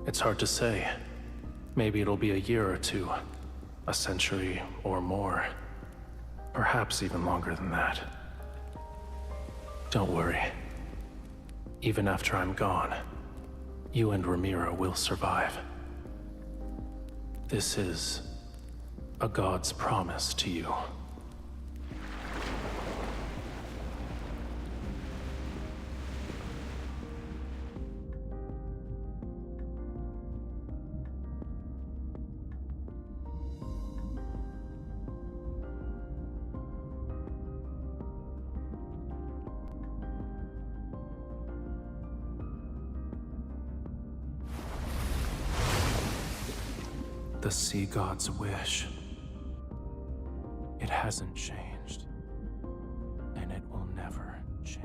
It's hard to say. Maybe it'll be a year or two, a century or more. Perhaps even longer than that. Don't worry. Even after I'm gone, you and Ramiro will survive. This is a god's promise to you. The sea god's wish. It hasn't changed, and it will never change.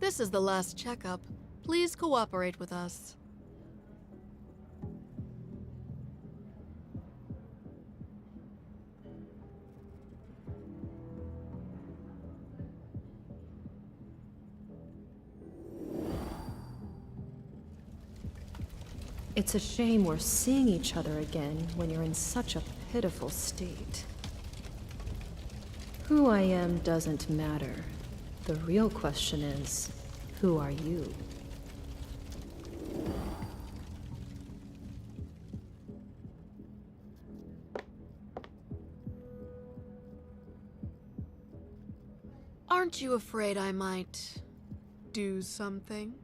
This is the last checkup. Please cooperate with us. It's a shame we're seeing each other again when you're in such a pitiful state. Who I am doesn't matter. The real question is, who are you? Aren't you afraid I might do something?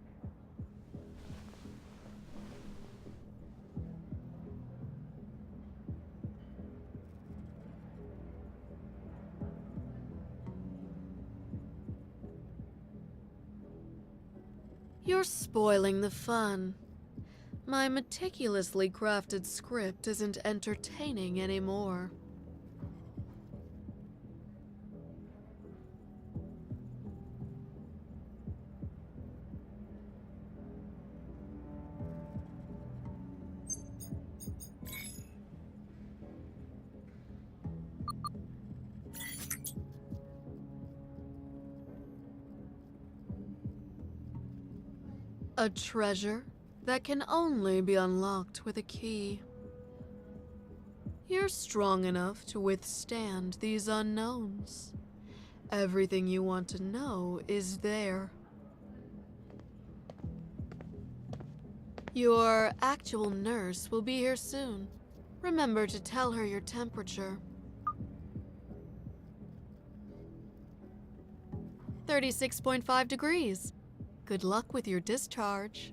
You're spoiling the fun. My meticulously crafted script isn't entertaining anymore. A treasure that can only be unlocked with a key. You're strong enough to withstand these unknowns. Everything you want to know is there. Your actual nurse will be here soon. Remember to tell her your temperature. 36.5 degrees. Good luck with your discharge.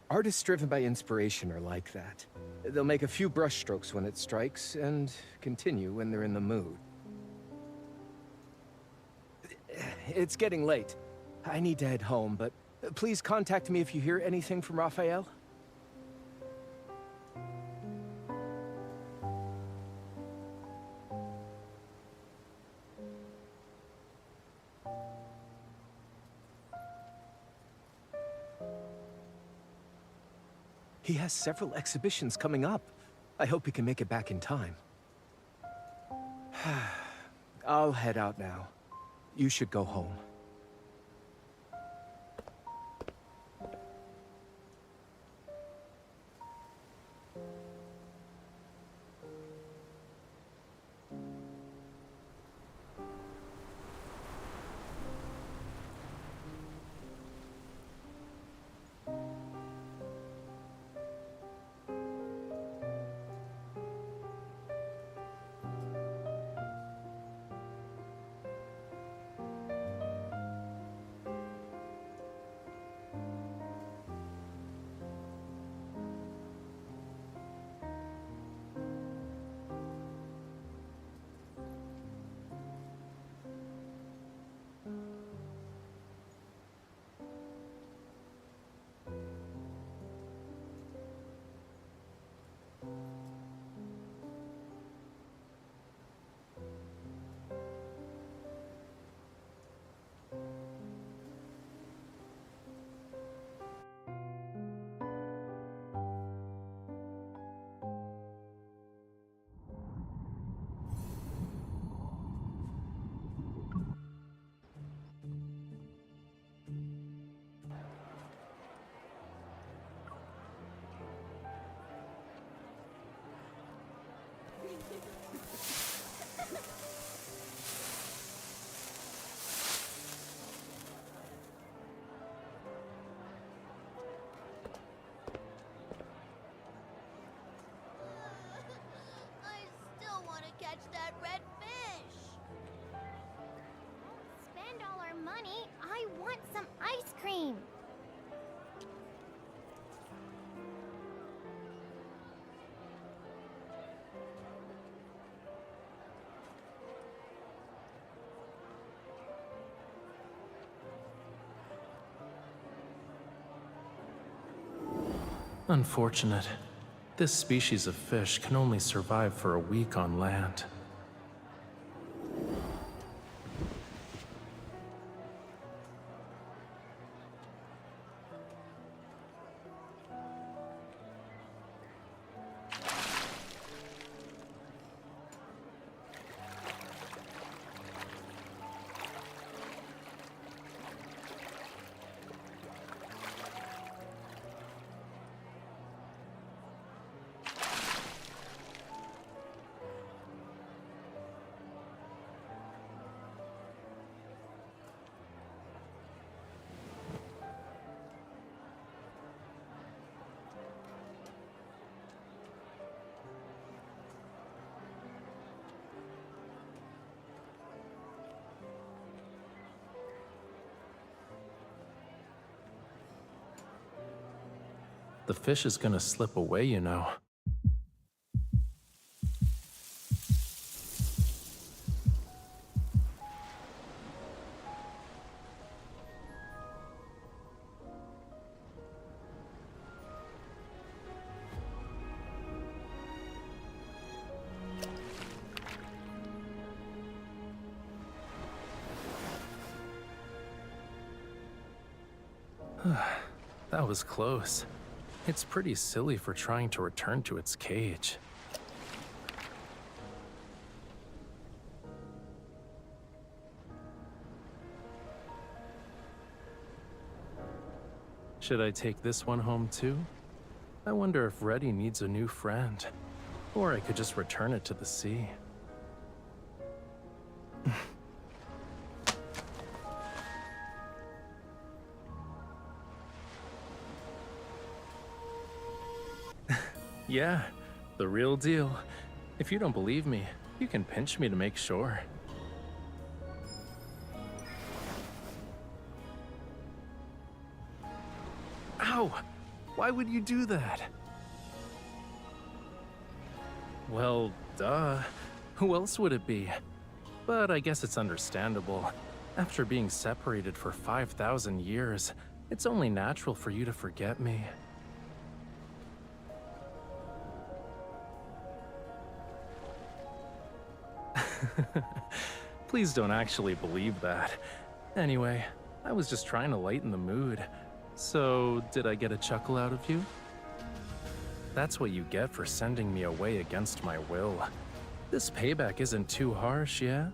Artists driven by inspiration are like that. They'll make a few brushstrokes when it strikes, and continue when they're in the mood. It's getting late. I need to head home, but please contact me if you hear anything from Raphael. He has several exhibitions coming up. I hope he can make it back in time. I'll head out now. You should go home. I still want to catch that red fish. Spend all our money. I want some ice cream. Unfortunate. This species of fish can only survive for a week on land. The fish is gonna slip away, you know. That was close. It's pretty silly for trying to return to its cage. Should I take this one home too? I wonder if Reddy needs a new friend. Or I could just return it to the sea. Yeah, the real deal. If you don't believe me, you can pinch me to make sure. Ow! Why would you do that? Well, duh. Who else would it be? But I guess it's understandable. After being separated for 5,000 years, it's only natural for you to forget me. Please don't actually believe that. Anyway, I was just trying to lighten the mood. So, did I get a chuckle out of you? That's what you get for sending me away against my will. This payback isn't too harsh, yeah?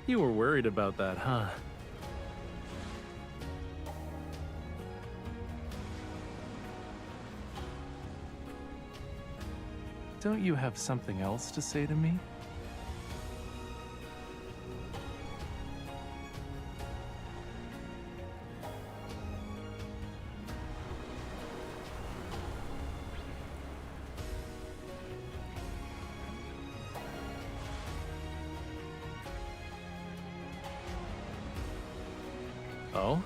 You were worried about that, huh? Don't you have something else to say to me? Oh?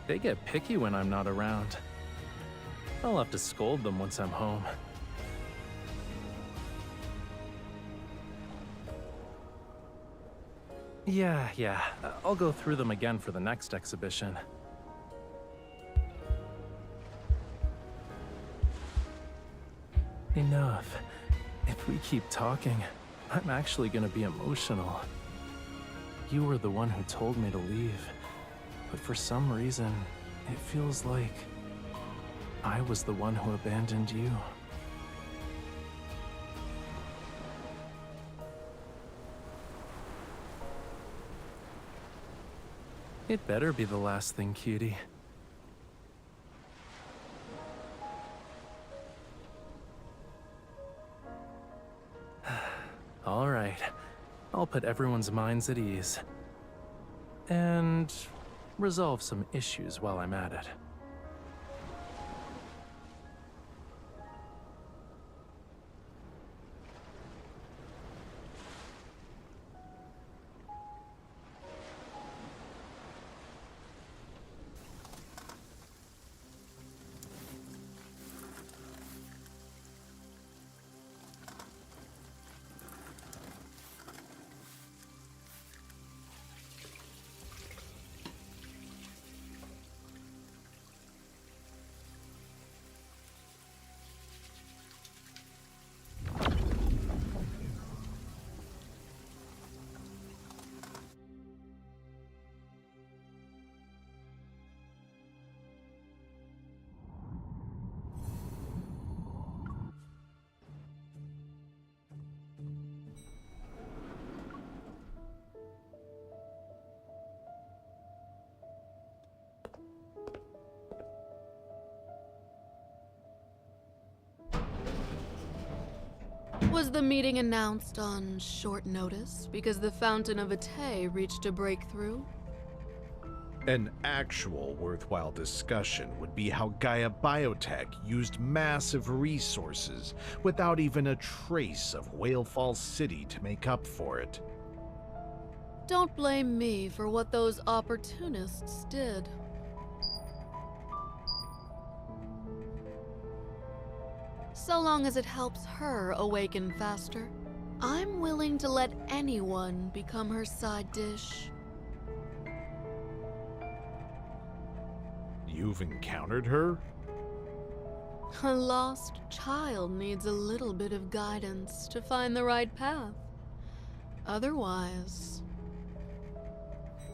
They get picky when I'm not around. I'll have to scold them once I'm home. Yeah. I'll go through them again for the next exhibition. Enough. If we keep talking, I'm actually gonna be emotional. You were the one who told me to leave. But for some reason, it feels like I was the one who abandoned you. It better be the last thing, cutie. All right. I'll put everyone's minds at ease. And resolve some issues while I'm at it. Was the meeting announced on short notice because the Fountain of Atay reached a breakthrough? An actual worthwhile discussion would be how Gaia Biotech used massive resources without even a trace of Whalefall City to make up for it. Don't blame me for what those opportunists did. So long as it helps her awaken faster, I'm willing to let anyone become her side dish. You've encountered her? A lost child needs a little bit of guidance to find the right path. Otherwise,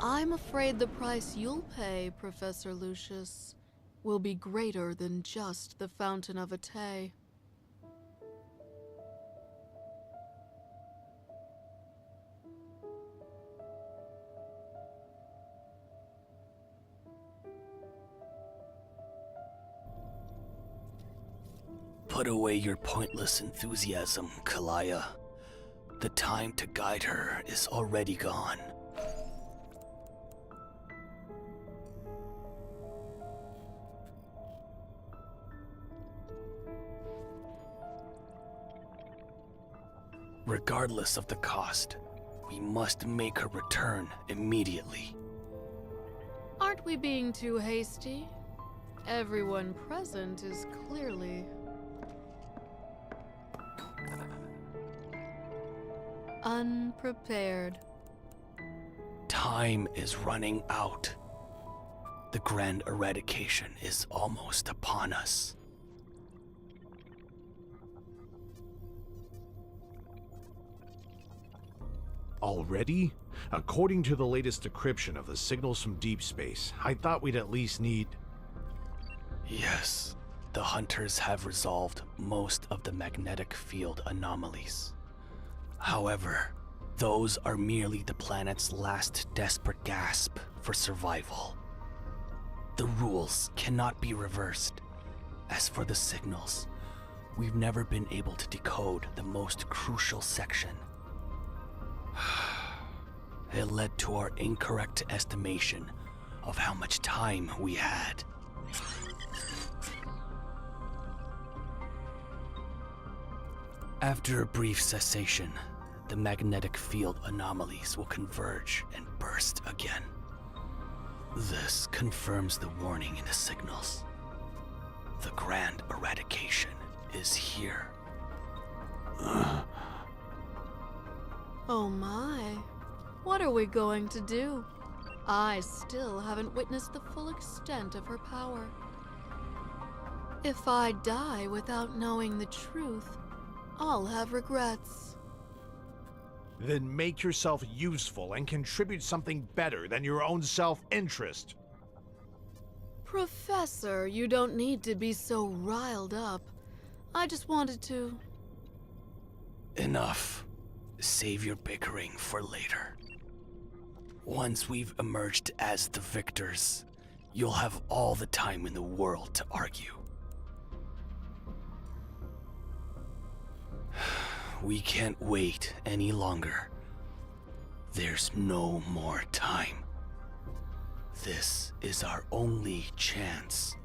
I'm afraid the price you'll pay, Professor Lucius, will be greater than just the Fountain of Atay. Put away your pointless enthusiasm, Kalaya. The time to guide her is already gone. Regardless of the cost, we must make her return immediately. Aren't we being too hasty? Everyone present is clearly unprepared. Time is running out. The grand eradication is almost upon us. Already? According to the latest decryption of the signals from Deepspace, I thought we'd at least need... Yes, the hunters have resolved most of the magnetic field anomalies. However, those are merely the planet's last desperate gasp for survival. The rules cannot be reversed. As for the signals, we've never been able to decode the most crucial section. It led to our incorrect estimation of how much time we had. After a brief cessation, the magnetic field anomalies will converge and burst again. This confirms the warning in the signals. The grand eradication is here. Oh my. What are we going to do? I still haven't witnessed the full extent of her power. If I die without knowing the truth, I'll have regrets. Then make yourself useful and contribute something better than your own self-interest. Professor, you don't need to be so riled up. I just wanted to... Enough. Save your bickering for later. Once we've emerged as the victors, you'll have all the time in the world to argue. We can't wait any longer. There's no more time. This is our only chance.